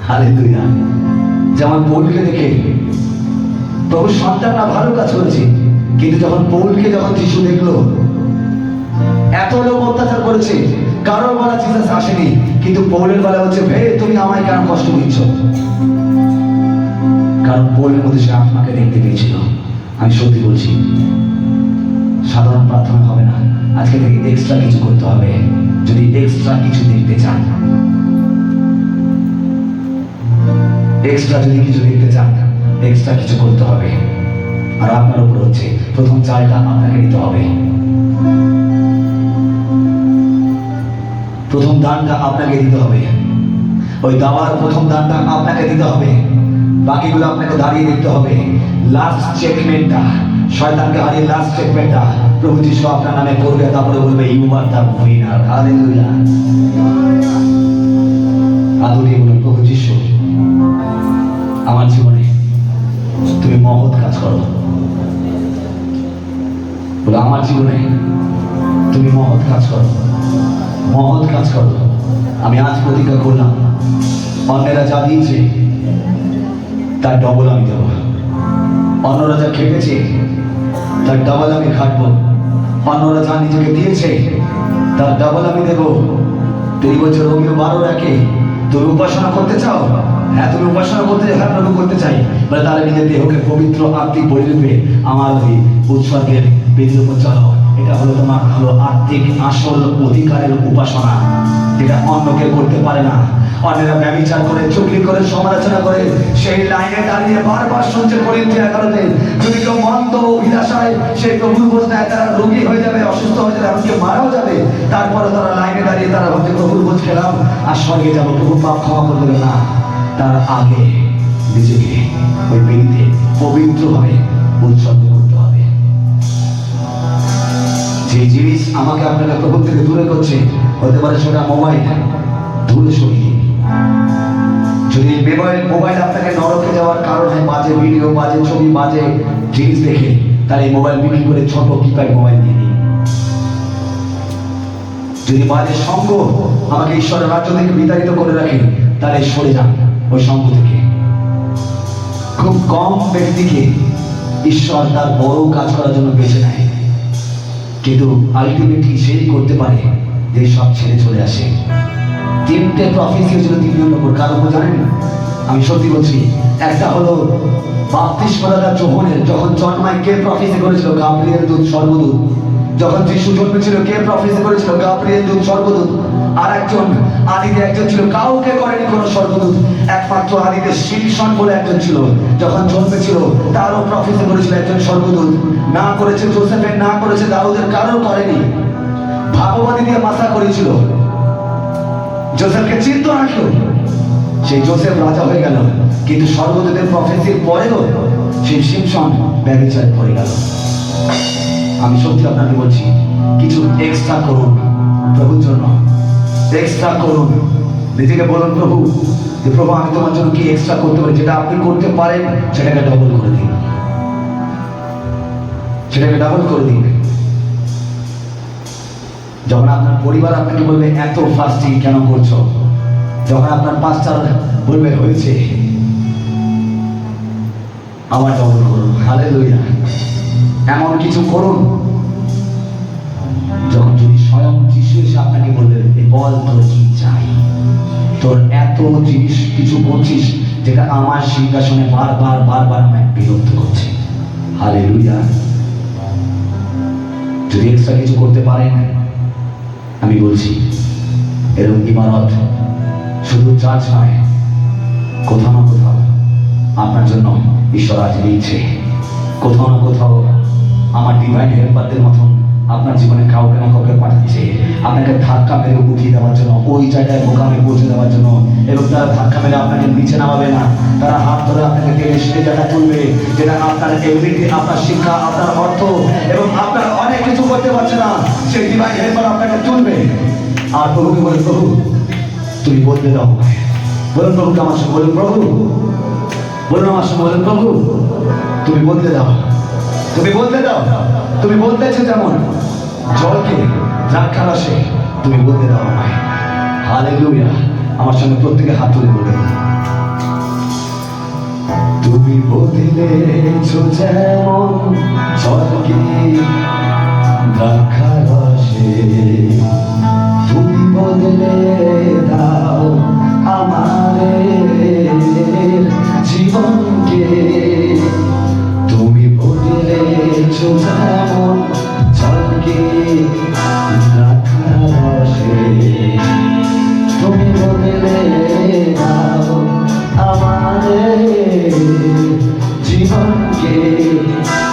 S1: হালেলুয়া। যেমন পৌলকে দেখে প্রভু সন্তানরা ভালো কাজ করেছে, কিন্তু যখন পৌলকে যখন যিশু দেখলো, এত লোক অত্যাচার করেছে, কারোর বেলা জিসাস আসেনি, কিন্তু পৌলের বেলা হচ্ছে ভে তুমি আমায় কেন কষ্ট দিচ্ছ? কারণ পৌলের মধ্যে সে আত্মাকে দেখতে পেয়েছিল। আমি সত্যি বলছি, সাধারণ প্রার্থনা হবে না, আজকে থেকে এক্সট্রা কিছু করতে হবে। যদি এক্সট্রা কিছু দেখতে চান, এক্সট্রা যদি কিছু দেখতে চান, এক্সট্রা কিছু করতে হবে। আর আপনার উপর হচ্ছে প্রথম চালটা আপনাকে নিতে হবে, প্রথম দানটা আপনাকে দিতে হবে। ওই দাওয়ার প্রথম দানটা আপনাকে দিতে হবে, বাকিগুলো আপনাকে দাঁড়িয়ে দেখতে হবে। লাস্ট চেকমেন্টটা, শয়তানকে হারিয়ে লাস্ট চেকমেন্টটা প্রভু যিশু আপনার নামে করবে, তারপরে বলবে you are the winner. Hallelujah. আদরিয়ে বলুন, প্রভু যিশু আমার জীবনে তুমি মহৎ কাজ করো। বলো আমার জীবনে তুমি মহৎ কাজ করো, মহৎ কাজ করো। আমি আজ প্রতিজ্ঞা করলাম, অন্যেরা যা দিয়েছে তার ডবল আমি দেব। অন্যরা যা খেটেছে তার ডবল আমি খাটবো। অন্যরা যা নিজেকে দিয়েছে তার ডবল আমি দেব। তিনি বলছে রোমিও 12:1, তুমি উপাসনা করতে চাও? হ্যাঁ তুমি উপাসনা করতে চাও? হ্যাঁ প্রভু করতে চাই। বলে তাহলে নিজের দেহকে পবিত্র আত্মিক বলিরূপে আমার ওই উৎসর্গের বেদির উপর চলো। এটা হলো তোমার হলো আত্মিক আসল অধিকারের উপাসনা, যেটা অন্য কেউ করতে পারে না। অন্যেরা ব্যভিচার করে, চুগলি করে, সমালোচনা করে, সেই লাইনে দাঁড়িয়ে বারবার শুনছে করিন্থী 11-তে, যদি কেউ মন্দ অভিলাষায় সেই প্রভুর বোঝ নেয়, তারা রোগী হয়ে যাবে, অসুস্থ হয়ে যাবে, এমনকি মারাও যাবে। তারপরে তারা লাইনে দাঁড়িয়ে তারা ভাবছে প্রভুর বোঝ খেলাম আর স্বর্গে যাবো, প্রভু পাপ ক্ষমা করে দেবে না। তার আগে নিজেকে ওই বেদিতে পবিত্রভাবে উৎসর্গ করতে হবে। যে জিনিস আমাকে আপনাকে প্রভু থেকে দূরে করছে, হতে পারে সেটা মোবাইল, দূরে সরিয়ে দিন। যদি মোবাইল আপনাকে নরকে যাওয়ার কারণ হয়, বাজে ভিডিও, বাজে ছবি, বাজে জিনিস দেখে, তাহলে এই মোবাইল বিক্রি করে ছোট কিপ্যাড মোবাইল দিয়ে দিন। যদি বাজে সঙ্গ আমাকে ঈশ্বরের রাজ্য থেকে বিতাড়িত করে রাখে, তাহলে সরে যান ওই সঙ্গ থেকে। খুব কম ব্যক্তিকে ঈশ্বর তার বড় কাজ করার জন্য বেছে নেয়, কিন্তু আলটিমেটলি সেই করতে পারে যে সব ছেড়ে চলে আসে। 3টে প্রফেসি হয়েছিল 3 নম্বর। কার উপর জানেন? আমি সত্যি বলছি, একটা হলো বাপ্তিস্মদাতা যোহনের, যখন জন্মায় কে প্রফেসি করেছিল? গাব্রিয়েল দূত, স্বর্গদূত। যখন যিশু জন্মেছিল কে প্রফেসি করেছিল? গাব্রিয়েল দূত, স্বর্গদূত। আর একজন আদিতে একজন ছিল, কাউকে করেনি কোনো স্বর্গদূত, একমাত্র আদিতে শিমশন বলে একজন ছিল, যখন জন্মেছিল তারও প্রফেসি করেছিল একজন স্বর্গদূত। না করেছে যোসেফের, না করেছে দাউদের, কারোর করেনি। ভাববাদী দিয়ে মাথা করেছিল, যোসেফকে চিন্ত না কেউ। সেই যোসেফ রাজা হয়ে গেল, কিন্তু স্বর্গদূতের প্রফেসির পরেও সেই শিমশন ব্যভিচারে পড়ে গেল। আমি সত্যি আপনাকে বলছি, কিছু এক্সট্রা করুন প্রভুর জন্য, এক্সট্রা করুন। নিজেকে বলুন, প্রভু যে প্রভু আমি তোমার জন্য কি এক্সট্রা করতে পারি, যেটা আপনি করতে পারেন সেটাকে ডবল করে দিন, সেটাকে ডাবল করে দিন। যখন আপনার পরিবার আপনাকে বলবে এত ফাস্টিং কেন করছো, যখন আপনার পাস্টার বলবে হয়েছে আমার ডবল করুন, হালেলুয়া, এমন কিছু করুন। যখন যদি স্বয়ং যিশু এসে আপনাকে বলবে বল তোর কি চাই, তোর এত জিনিস কিছু করছিস যেটা আমার সিংহাসনে বারবার বারবার আমায় বিরক্ত করছে, হালেলুয়া। যদি এক্সট্রা কিছু করতে পারেন, আমি বলছি এরকম ইমারত শুধু চার্চ নয়, কোথাও না কোথাও আপনার জন্য ঈশ্বর আজ দিচ্ছে। কোথাও না কোথাও আমার ডিভাইন হেল্পারদের মতন আপনার জীবনে কাউকে না কাউকে পাঠাচ্ছে, আপনাকে ধাক্কা মেরে উঠিয়ে দেওয়ার জন্য, ওই জায়গায় মোকামে পৌঁছে দেওয়ার জন্য। এবং তারা ধাক্কা মেরে আপনাকে নিচে নামাবে না, তারা হাত ধরে আপনাকে টেনে সেই জায়গায় তুলবে যেটা আপনার এবিলিটি, আপনার শিক্ষা, আপনার অর্থ এবং আপনার অনেক কিছু করতে পারছে না, সেই ডিভাইন হেল্পার আপনাকে তুলবে। আর প্রভুকে বলে, প্রভু তুমি বলতে দাও, বলুন প্রভুকে আমার সঙ্গে, বলুন প্রভু, বলুন আমার সঙ্গে, বলুন প্রভু তুমি বলতে দাও, তুমি বলতে দাও। তুমি বলতেছো যেমন জলকে দ্রাক্ষা রসে, তুমি বলতে দাও আমায়, হালেলুয়া। আমার সঙ্গে প্রত্যেকে হাত তুলে বলবে, তুমি বদলেছো যেমন জলকে দ্রাক্ষা রসে, তুমি বদলে দাও আমাদের জীবনকে, তুমি বদলেছো যেমন জলকে দ্রাক্ষা রসে, তুমি বদলে দাও আমাদের জীবনকে।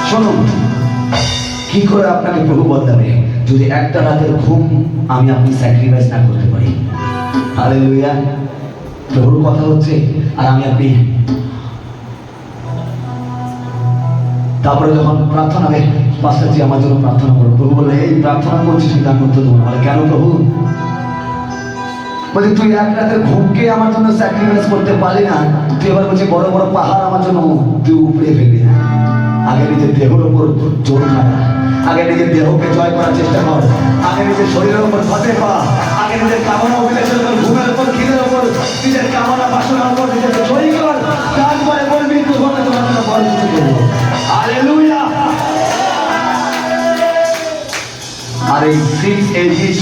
S1: শুনুন, কি করে আপনাকে প্রভু বদলাবে, যদি একটা রাতের ঘুম আমি আপনি স্যাক্রিফাইস না করতে পারি। হালেলুয়া। প্রভুর কথা হচ্ছে আর আমি আপনি। তারপরে যখন প্রার্থনা হবে, পাস্টারজি আমার জন্য প্রার্থনা করো, প্রভু বলে এই প্রার্থনা করছিস কিন্তু আমি করতে দেবো না। বলে কেন প্রভু? বলছি তুই এক রাতের ঘুমকে আমার জন্য স্যাক্রিফাইস করতে পারলি না, তুই এবার বলছি বড় বড় পাহাড় আমার জন্য তুই উপড়ে ফেলবি না। আগে নিজের দেহের উপর জোর খাটা, আগে নিজের দেহকে জয় করার চেষ্টা কর, আগে নিজের শরীরের উপর ফতে পা, আগে নিজের কামনা অভিলাষের উপর, ঘুমের উপর, খিদের উপর, নিজের কামনা বাসনার উপর নিজেকে জয়ী কর। তারপরে বলবি তোমার জন্য বড় কিছু করবো। হালেলুয়া। আর এই 6 এজিস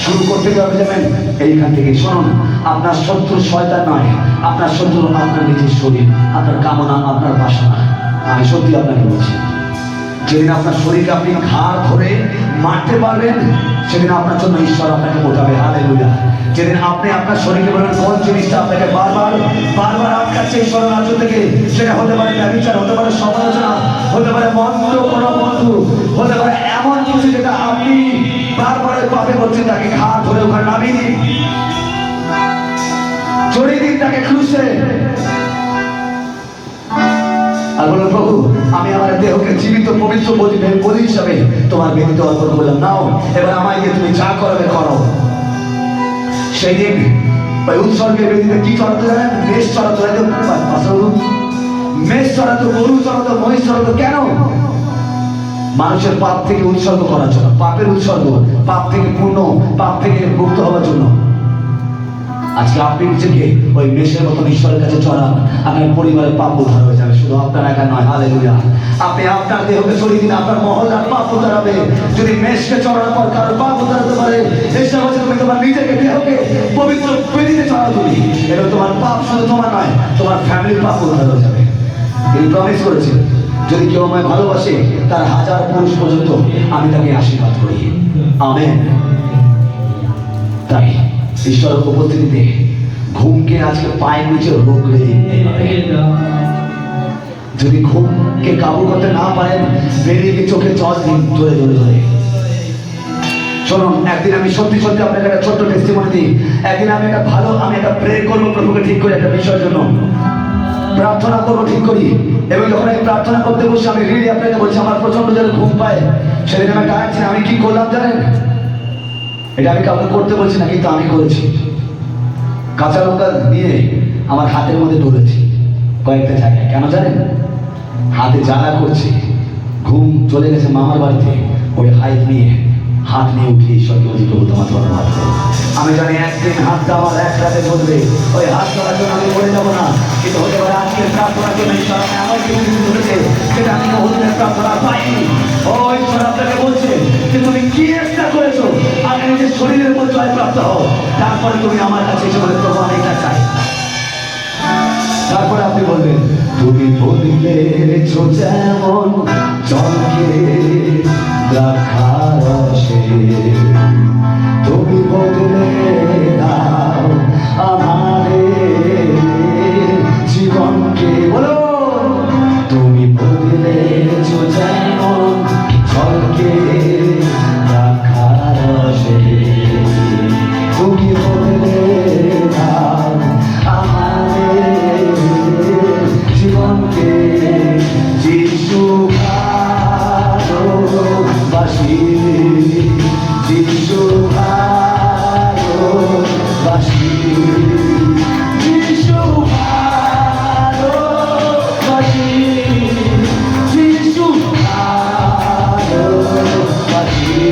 S1: শুরু করতে হবে যাবেন এইখান থেকে। শুনুন, আপনার শত্রু শয়তান নয়, আপনার শত্রু আপনার নিজের শরীর, আপনার কামনা, আপনার বাসনা। আমি সত্যি আপনাকে বলছি, যেদিন আপনার শরীরকে আপনি ঘাড় ধরে মারতে পারবেন, সেদিন আপনার জন্য ঈশ্বর আপনাকে বোঝাবে। হালেলুয়া। যেদিন আপনি আপনার শরীরকে বলবেন কোন জিনিসটা আপনাকে বারবার বারবার আটকাচ্ছে ঈশ্বরের রাজ্য থেকে, সেটা হতে পারে ব্যভিচার, হতে পারে সমালোচনা, হতে পারে মন্দ কোনো বন্ধু, হতে পারে এমন কিছু যেটা আপনি বারবার পাপে করছেন, তাকে ঘাড় ধরে ওখানে নামিয়ে দিন, জড়িয়ে দিন তাকে ক্রুশে। আর বলুন প্রভু আমি আমার দেহকে জীবিত পবিত্র বলি হিসাবে তোমার বেদিতে অর্পণ করলাম, নাও এবার আমায় দিয়ে তুমি যা করবে করো। সেই দিন ওই উৎসর্গের বেদিতে কি চড়াতো জানেন? মেষ চড়াতো, মেষ চড়াতো, গরু চড়াতো, মহিষ চড়াতো। কেন? মানুষের পাপ থেকে উৎসর্গ করার জন্য, পাপের উৎসর্গ, পাপ থেকে পূর্ণ, পাপ থেকে মুক্ত হওয়ার জন্য। আজকে আপনি নিজেকে ওই মেষের মতন ঈশ্বরের কাছে চড়ান, আপনার পরিবারের পাপ উদ্ধার হয়ে যাবে, শুধু আপনার একা নয়। হালেলুয়া। আপনি আপনার দেহকে সরিয়ে দিন, আপনার মহল্লার পাপ উদ্ধার হবে। যদি মেষকে চড়ানোর পর কারোর পাপ উদ্ধার হতে পারে, চেষ্টা করছে তুমি তোমার নিজেকে দেহকে পবিত্র বেদিতে চড়া তুলি, এবং তোমার পাপ শুধু তোমার নয়, তোমার ফ্যামিলির পাপ উদ্ধার হয়ে যাবে। তিনি প্রমিস করেছেন, যদি কেউ আমায় ভালোবাসে তার 1000 পুরুষ পর্যন্ত আমি তাকে আশীর্বাদ করি। আমেন। তাই ঈশ্বরের উপস্থিতিতে ঘুমকে আজকে পায়ের নিচে রোগড়ে দিন। যদি ঘুমকে কাবু করতে না পারেন, বেরিয়ে গিয়ে চোখে জল দিন জোরে জোরে জোরে। শুনুন, একদিন আমি সত্যি সত্যি আপনাকে একটা ছোট্ট টেস্টিমনি দিই। একদিন আমি একটা প্রে করবো প্রভুকে ঠিক করে একটা বিষয়ের জন্য প্রার্থনা করবো ঠিক করি। এবং যখন আমি প্রার্থনা করতে বসে আমি রিলি আপনাকে বলছি আমার প্রচন্ড জোরে ঘুম পায়। সেদিন আমি ডাকছি, আমি কি করলাম জানেন? এটা আমি কাউকে করতে বলছি না, কিন্তু আমি করেছি। কাঁচা লঙ্কা নিয়ে আমার হাতের মধ্যে ডলেছি কয়েকটা জায়গায়। কেন জানেন? হাতে জ্বালা করছে, ঘুম চলে গেছে মামার বাড়িতে, ওই হাইট নিয়ে হাত নিয়ে উঠিয়ে ঈশ্বরকে বলছি, প্রভু তোমার ধন্যবাদ। আমি জানি একদিন হাতটা আমার এক রাতে বলবে, ওই হাত ধরার জন্য আমি পড়ে যাবো না। কিন্তু হতে পারে আজকের প্রার্থনার জন্য ঈশ্বর আমার জীবন ধরেছে, সেটা আমি বহুদিনের প্রার্থনা পাইনি। ও ঈশ্বর আপনাকে বলছে যে তুমি কি একটা করেছো, আগে নিজের শরীরের উপর জয় প্রাপ্ত হও, তারপরে তুমি আমার কাছে এসে বলে, প্রভু আমি এটা চাই। তারপরে আপনি বলবেন, তুমি বদলেছো যেমন জলকে দ্রাক্ষার রসে, তুমি বদলে দাও আমাদের জীবনকে। বলো, তুমি বদলেছো যেমন জলকে দ্রাক্ষার রসে, তুমি বদলে দাও আমাদের জীবনকে। যিশু ভালোবাসি, যিশু ভালোবাসি, যিশু ভালোবাসি, যিশু ভালোবাসি,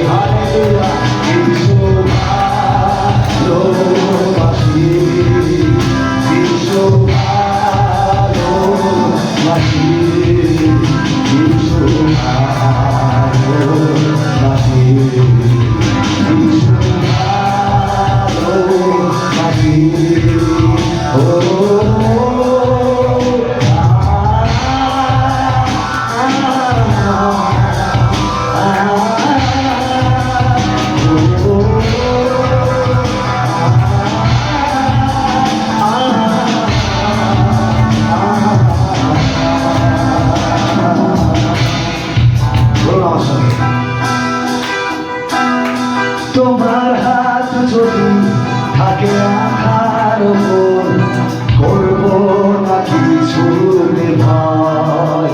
S1: হালেলুয়া, যিশু ভালোবাসি, যিশু ভালোবাসি, যিশু ভালোবাসি, যিশু ভালোবাসি। ও তোমার হাত যদি থাকে আখার ওপর, করবো না কিছুতে ভয়।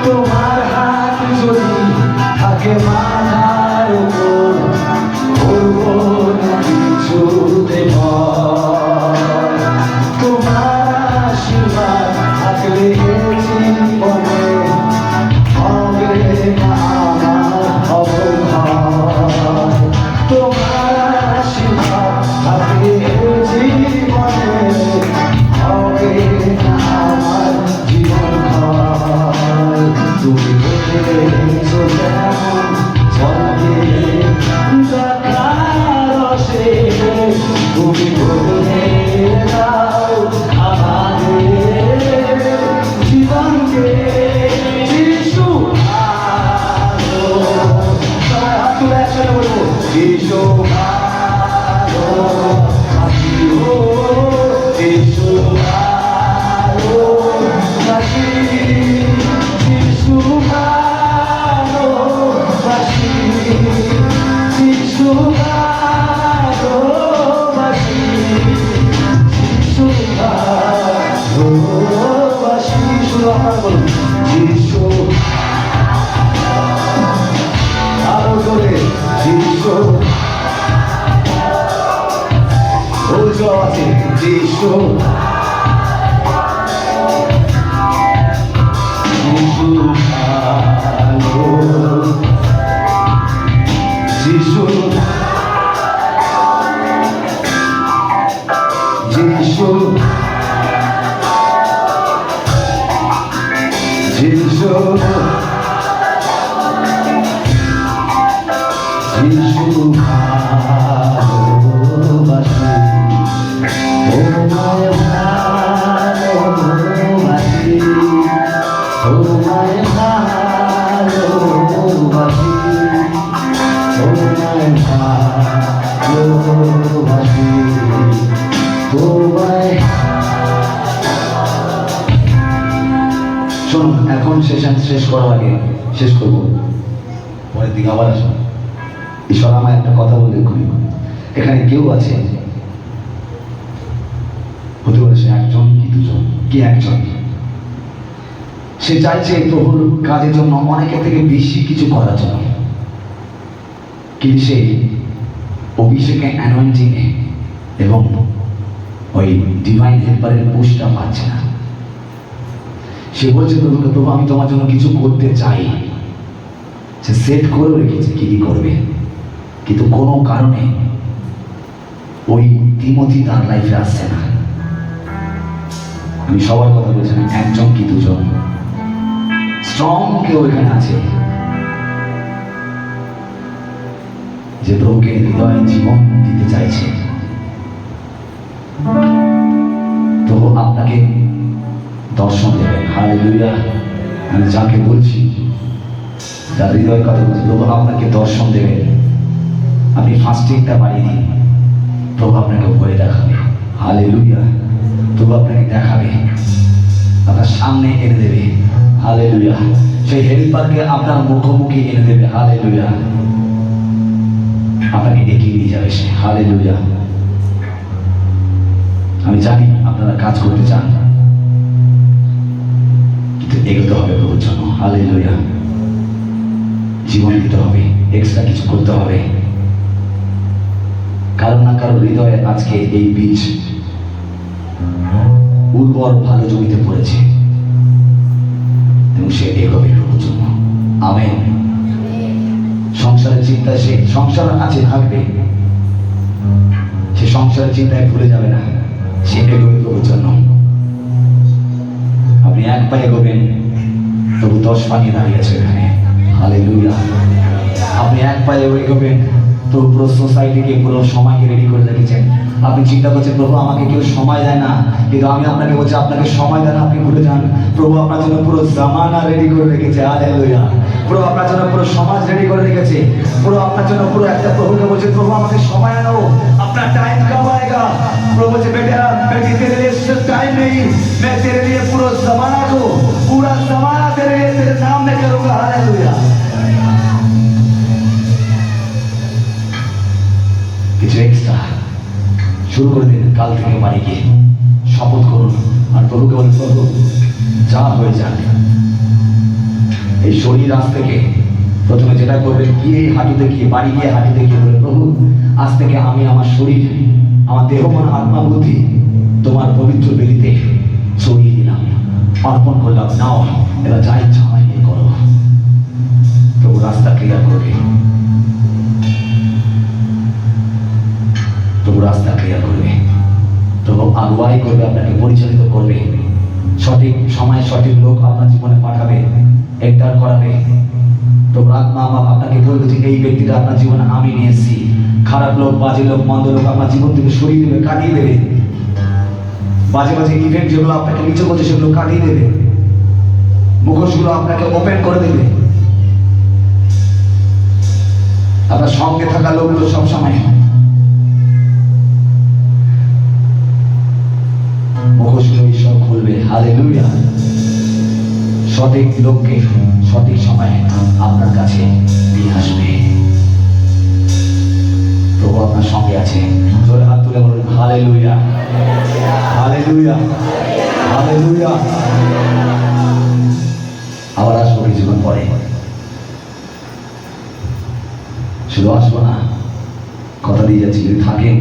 S1: তোমার হাত যদি থাকে মাথার ওপর, করবো না কিছুতে ভয়। তোমার আশীর্বাদ থাকলে জীবনে হবে না আমার অবক্ষয়। তোমার আশীর্বাদ থাকলে জীবনে হবে না আমার জীবন ক্ষয়। তুমি বলেছো যেমন জলকে দ্রাক্ষার রসে, তুমি বলে দাও আমাদের জীবনকে। যিশু সবাই হাত তুলে একসাথে বলবো, যিশু ভালোবাসি, ও যিশু ভালোবাসি, যিশু ভালোবাসি, যিশু ভালোবাসি, যিশু ভালোবাসি। শুধু আপনারা বলুন, যিশু, আরো জোরে, যিশু। বলছো আছে, যিশু, যিশু ভালো, যিশু, যিশু, যিশু, যিশু ভালোবাসি, তোমায় ভালোবাসি, তোমায় ভালোবাসি, তোমায় ভালোবাসি। শুনুন, এখন সেশন শেষ করার আগে শেষ করব, পরের দিকে আবার আসবো। ঈশ্বর আমায় একটা কথা বলে করি, এখানে কেউ আছে হতে পারে সে একজন কি দুজন কি একজন, সে চাইছে প্রভুর কাজের জন্য অনেকের থেকে বেশি কিছু করার জন্য, কিন্তু সে অভিষেকে অ্যানয়েন্টিং এবং ওই ডিভাইন হেল্পারের পুশটা পাচ্ছে না। সে বলছে প্রভুকে, প্রভু আমি তোমার জন্য কিছু করতে চাই, সে সেট করেও রেখেছে কি কি করবে, কিন্তু কোনো কারণে ওই তিমথি তার লাইফে আসছে না। আমি সবার কথা বলছি না, একজন কি দুজন স্ট্রং কেউ এখানে আছে যে প্রভুকে হৃদয়ে জীবন দিতে চাইছে। প্রভু আপনাকে দর্শন দেবেন। হালেলুয়া। আমি যাকে বলছি, যার হৃদয়ের কথা বলছি, প্রভু আপনাকে দর্শন দেবেন। আপনি ফাস্টিংটা বাড়িয়ে দিন, প্রভু আপনাকে ভয় দেখাবে। হালেলুয়া। প্রভু আপনাকে দেখাবে, আপনার সামনে এনে দেবে। হালেলুয়া। সেই হেল্পারকে আপনার মুখোমুখি এনে দেবে। হালেলুয়া। আপনাকে এগিয়ে নিয়ে যাবে সে। হালেলুয়া। আমি জানি আপনারা কাজ করতে চান, কিন্তু এগোতে হবে প্রভুর জন্য। হালেলুয়া। জীবন দিতে হবে, এক্সট্রা কিছু করতে হবে। কারো না কারো হৃদয়ে আজকে এই বীজ উর্বর ভালো জমিতে পড়েছে এবং সে এগোবে প্রভুর জন্য। আমেন। সংসারের চিন্তা, সে সংসার আছে থাকবে, সে সংসারের চিন্তায় ভুলে যাবে না, সে এগোবে প্রভুর জন্য। আপনি এক পা এগোবেন, প্রভু 10 পা নিয়ে দাঁড়িয়েছে এখানে। হালেলুয়া। আপনি এক পা এগোবেন, প্রভু পুরো সোসাইটিকে, পুরো সময়কে রেডি করে রেখেছেন। আপনি চিন্তা করছেন প্রভু আমাকে কেউ সময় দেয় না, কিন্তু আমি আপনাকে বলছি আপনাকে সময় দেন, আপনি ভুলে যান। প্রভু আপনার জন্য পুরো জামানা রেডি করে রেখেছে। হালেলুয়া। প্রভু আপনার জন্য পুরো সমাজ রেডি করে রেখেছে। পুরো আপনার জন্য পুরো একটা প্রভুকে বলছে, প্রভু আমাকে সময় আনো, আপনার টাইম কব आएगा। প্রভু বলছে, बेटा बेटी तेरे लिए सिर्फ टाइम नहीं, मैं तेरे लिए पूरा जमाना को, पूरा जमाना तेरे लिए तेरे सामने करूंगा। हालेलुया। কিছু এক্সট্রা শুরু করে দিন, কাল থেকে বাড়ি গিয়ে শপথ করুন আর প্রভুকে বলুন, প্রভু যা হয়ে যাক, এই শরীর আজ থেকে প্রথমে যেটা করবেন, গিয়ে হাঁটুতে গিয়ে, বাড়ি গিয়ে হাঁটুতে গিয়ে বলে, প্রভু আজ থেকে আমি আমার শরীর, আমার দেহ, মন, আত্মা, বুদ্ধি তোমার পবিত্র বেদিতে ছড়িয়ে দিলাম, অর্পণ করলাম। নাও এবার যা ইচ্ছা আমায় নিয়ে করো। প্রভু রাস্তা ক্লিয়ার করবে, প্রভু রাস্তা ক্লিয়ার করবে, প্রভু আগুয়াই করবে, আপনাকে পরিচালিত করবে, সঠিক সময় সঠিক লোক আপনার জীবনে পাঠাবে, এন্টার করাবে। প্রভু আত্মা আপনাকে বলবে যে এই ব্যক্তিটা আপনার জীবনে আমি নিয়ে এসেছি। খারাপ লোক, বাজে লোক, মন্দ লোক আপনার জীবন থেকে সরিয়ে দেবে, কাটিয়ে দেবে। বাজে বাজে ইভেন্ট যেগুলো আপনাকে নিচে করছে সেগুলো কাটিয়ে দেবে। মুখোশগুলো আপনাকে ওপেন করে দেবে। আপনার সঙ্গে থাকা লোকগুলো সবসময় মুখোশগুলো ঈশ্বর খুলবে। হালেলুয়া। সঠিক লোককে সঠিক সময়ে আপনার কাছে নিয়ে আসবে। প্রভু আপনার সঙ্গে আছে। জোরে হাত তুলে বলুন, হালেলুয়া, হালেলুয়া, হালেলুয়া। আবার আসবো কিছুক্ষণ পরে, শুধু আসবো না, কথা দিয়ে যাচ্ছি, যদি থাকেন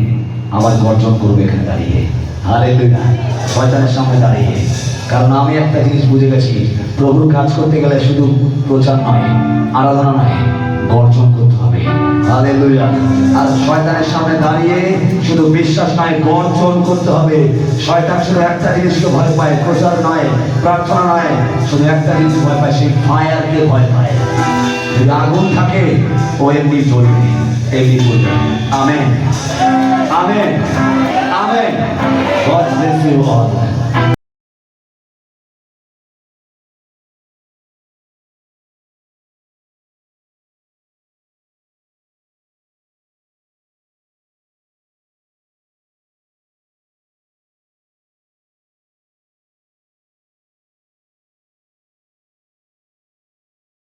S1: আবার গর্জন করবে এখানে দাঁড়িয়ে। হালেলুয়া। শয়তানের সামনে দাঁড়িয়ে। কারণ আমি একটা জিনিস বুঝে গেছি, প্রভুর কাজ করতে গেলে শুধু প্রচার নয়, আরাধনা নয়, গর্জন করতে হবে। হালেলুয়া। আর শয়তানের সামনে দাঁড়িয়ে শুধু বিশ্বাস নয়, গর্জন করতে হবে। শয়তান শুধু একটা জিনিসকে ভয় পায়, প্রচার নয়, প্রার্থনা নয়, শুধু একটা জিনিস ভয় পায়, সেই ফায়ারকে ভয় পায়। যদি আগুন থাকে ও এমনি জ্বলবে, এমনি জ্বলবে। Amen, amen, amen. God bless you all.